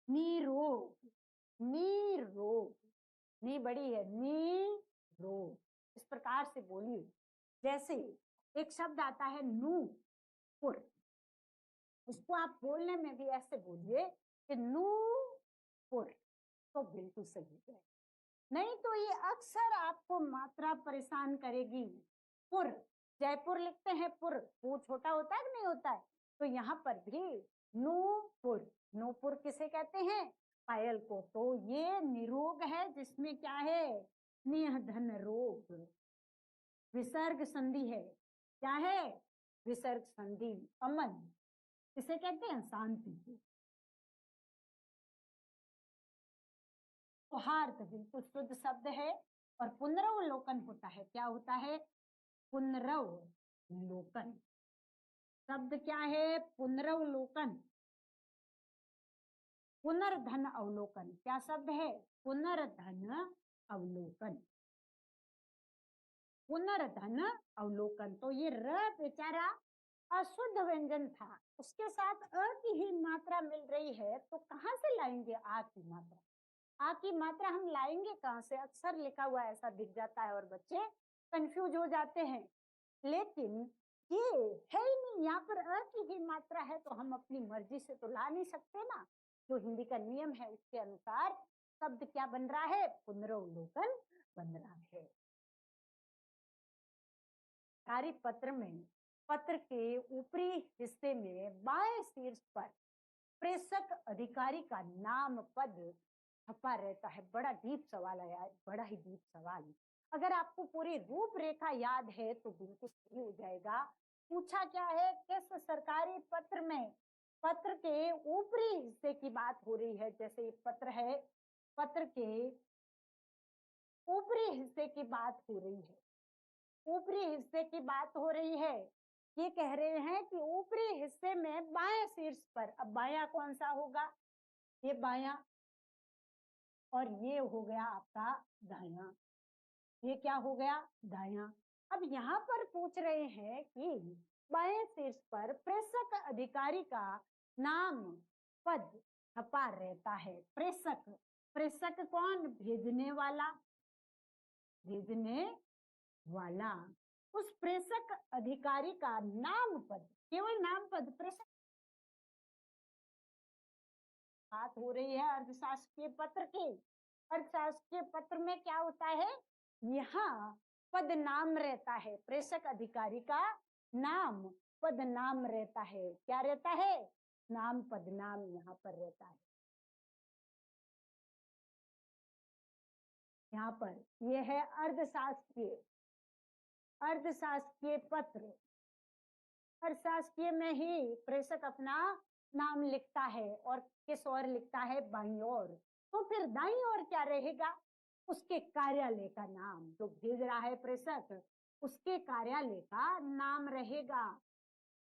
निरोग, निरोग, नी बड़ी है, निरोग, इस प्रकार से बोलिए। जैसे एक शब्द आता है नूपुर, उसको आप बोलने में भी ऐसे बोलिए कि नूपुर, तो बिल्कुल सही है। नहीं तो ये अक्सर आपको मात्रा परेशान करेगी। पुर, जयपुर लिखते हैं पुर, वो छोटा होता है कि नहीं होता है, तो यहाँ पर भी नूपुर, नूपुर किसे कहते हैं? पायल को। तो ये निरोग है जिसमें क्या है? निह धन रोग, विसर्ग संधि है। क्या है? विसर्ग संधि। अमन किसे कहते हैं? शांति को। सौहार्द बिल्कुल शुद्ध शब्द है। और पुनरावलोकन होता है, क्या होता है? पुनरावलोकन। शब्द क्या है? पुनरावलोकन। पुनर्धन अवलोकन, क्या शब्द है? पुनर्धन अवलोकन, पुनर्धन अवलोकन। तो ये र बेचारा अशुद्ध व्यंजन था, उसके साथ अ की ही मात्रा मिल रही है, तो कहां से लाएंगे आ की मात्रा? आ की मात्रा हम लाएंगे कहां से? अक्सर लिखा हुआ ऐसा दिख जाता है और बच्चे कंफ्यूज हो जाते हैं। लेकिन ये है ही नहीं, यहाँ पर अ की ही मात्रा है, तो हम अपनी मर्जी से तो ला नहीं सकते ना। जो हिंदी का नियम है उसके अनुसार शब्द क्या बन रहा है? पुनरावलोकन बन रहा है। कार्य पत्र में पत्र के ऊपरी हिस्से में बाएं शीर्ष पर प्रेषक अधिकारी का नाम पद छपा रहता है। बड़ा डीप सवाल है यार, बड़ा ही डीप सवाल। अगर आपको पूरी रूपरेखा याद है तो बिल्कुल सही हो जाएगा। पूछा क्या है? किस सरकारी पत्र में पत्र के ऊपरी हिस्से की बात हो रही है? जैसे ये पत्र है, पत्र के ऊपरी हिस्से की बात हो रही है, ऊपरी हिस्से की बात हो रही है। ये कह रहे हैं कि ऊपरी हिस्से में बाएं शीर्ष पर, अब बायां कौन सा होगा? ये बायां, और ये हो गया आपका दायां। ये क्या हो गया? दायां। अब यहाँ पर पूछ रहे हैं कि बाएं शीर्ष पर प्रेषक अधिकारी का नाम पद छपा रहता है। प्रेषक, प्रेषक कौन? भेजने वाला, भेजने वाला। उस प्रेषक अधिकारी का नाम पद, केवल नाम पद, प्रेषक। बात हो रही है अर्थशास्त्रीय पत्र की। अर्थशास्त्रीय पत्र में क्या होता है? यहाँ पद नाम रहता है, प्रेषक अधिकारी का नाम पद नाम रहता है। क्या रहता है? नाम पद नाम यहाँ पर रहता है। यहाँ पर यह है अर्थशास्त्रीय, अर्थशास्त्रीय पत्र। अर्थशास्त्रीय में ही प्रेषक अपना नाम लिखता है और किस ओर लिखता है, बाईं ओर। तो फिर दाईं ओर क्या रहेगा? उसके कार्यालय का नाम, जो भेज रहा है प्रेषक, उसके कार्यालय का नाम रहेगा।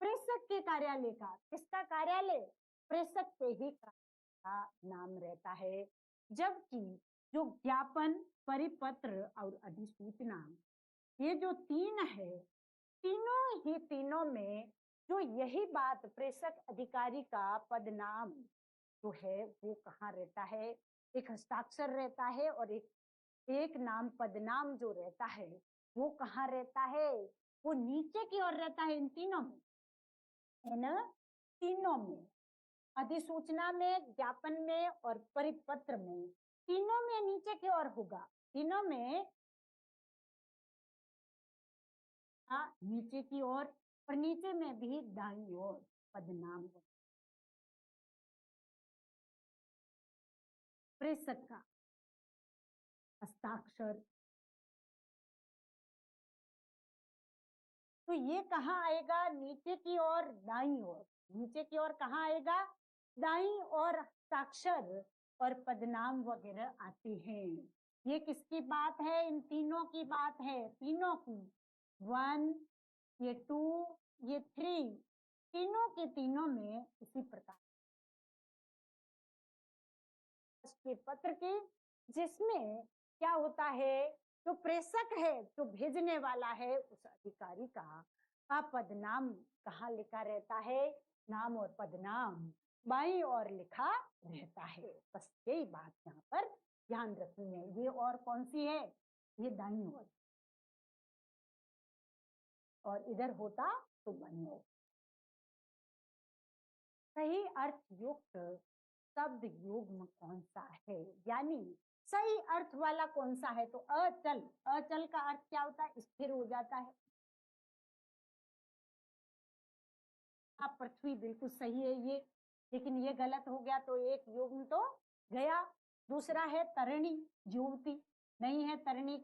प्रेषक के कार्यालय का, किसका कार्यालय? प्रेषक के ही का नाम रहता है। जबकि जो ज्ञापन, परिपत्र और अधिसूचना, ये जो तीन है, तीनों में जो यही बात प्रेषक अधिकारी का पद नाम जो है वो कहाँ रहता है? एक हस्ताक्षर रहता है और एक नाम पदनाम जो रहता है वो कहाँ रहता है? वो नीचे की ओर रहता है, इन तीनों में, इन तीनों में, अधिसूचना में, ज्ञापन में और परिपत्र में, तीनों में नीचे की ओर होगा। तीनों में नीचे की ओर और नीचे में भी दाईं ओर पदनाम होगा। प्रेषक का हस्ताक्षर, तो ये कहाँ आएगा? नीचे की ओर, दाईं ओर। नीचे की ओर कहाँ आएगा? दाईं ओर हस्ताक्षर और पदनाम वगैरह आते हैं। ये किसकी बात है? इन तीनों की बात है, तीनों की। 1, ये 2, ये 3, तीनों के तीनों में उसी प्रकार के पत्र की, जिसमें क्या होता है? जो प्रेषक है, जो भेजने वाला है, उस अधिकारी का पदनाम कहाँ लिखा रहता है? नाम और पदनाम बाईं ओर लिखा रहता है। बस यही बात यहाँ पर ध्यान रखनी है। ये और कौन सी है? ये दाईं ओर, और इधर होता तो बाईं ओर। सही अर्थ युक्त शब्द युग्म कौन सा है? यानी सही अर्थ वाला कौन सा है? तो अचल, अचल का अर्थ क्या होता है? स्थिर हो जाता है। आप पृथ्वी बिल्कुल सही है ये, लेकिन ये गलत हो गया तो एक युग्म तो गया। दूसरा है तरणी, युवती नहीं है। तरणी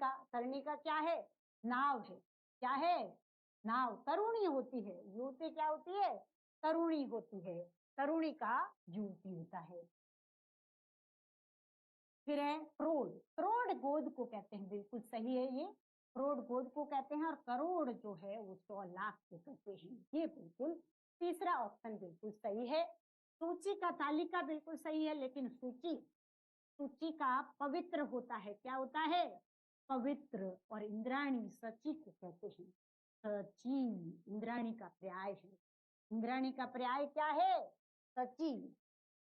का क्या है? नाव है। क्या है? नाव। तरुणी होती है, युवती क्या होती है? तरुणी होती है। तरुणी का युवती होता है। फिर है करोड़, करोड़ गोद को कहते हैं, बिल्कुल सही है ये, करोड़ गोद को कहते हैं। और करोड़ जो है वो 100 लाख को कहते हैं, ये बिल्कुल तीसरा ऑप्शन बिल्कुल सही है। सूची का, तालिका बिल्कुल सही है, लेकिन सूची, सूची का पवित्र होता है, क्या होता है? पवित्र। और इंद्राणी सची को कहते हैं, सची, इंद्राणी का पर्याय है। इंद्राणी का पर्याय क्या है? सची।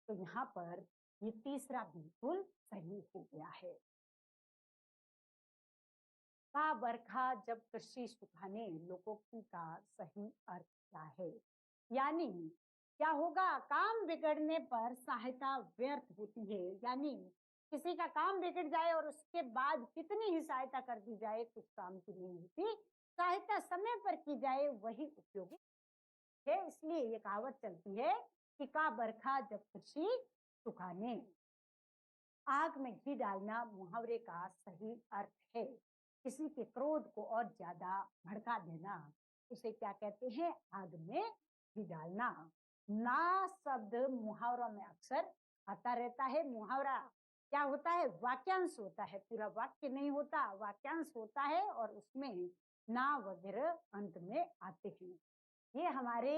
तो यहाँ पर ये तीसरा बिल्कुल सही हो गया है। का बरखा जब कृषि सुखाने, लोकोक्ति का सही अर्थ क्या है? यानी क्या होगा? काम बिगड़ने पर सहायता व्यर्थ होती है। यानी किसी का काम बिगड़ जाए और उसके बाद कितनी ही सहायता कर दी जाए, कुछ काम की नहीं होती। सहायता समय पर की जाए वही उपयोगी है। इसलिए ये कहावत चलती है कि का बरखा जब कृषि सुखाने। आग में घी डालना मुहावरे का सही अर्थ है। किसी के क्रोध को और ज्यादा भड़का देना, उसे क्या कहते हैं? आग में घी डालना। ना शब्द मुहावरों में अक्सर आता रहता है। मुहावरा क्या होता है? वाक्यांश होता है, पूरा वाक्य नहीं होता, वाक्यांश होता है, और उसमें ना वगैरह अंत में आते हैं। ये हमारे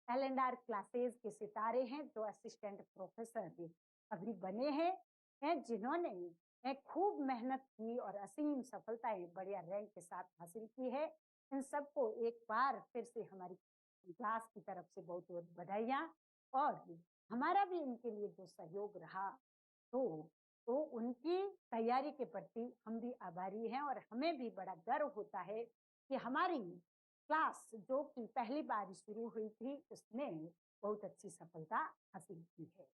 L&R क्लासेस के सितारे हैं, जो असिस्टेंट प्रोफेसर अभी बने हैं, जिन्होंने खूब मेहनत की और असीम सफलताएं बढ़िया रैंक के साथ हासिल की है। इन सबको एक बार फिर से हमारी क्लास की तरफ से बहुत बहुत बधाइयां। और हमारा भी इनके लिए जो सहयोग रहा, तो उनकी तैयारी के प्रति हम भी आभारी हैं। और हमें भी बड़ा गर्व होता है कि हमारी क्लास जो कि पहली बार शुरू हुई थी, उसने बहुत अच्छी सफलता हासिल की है।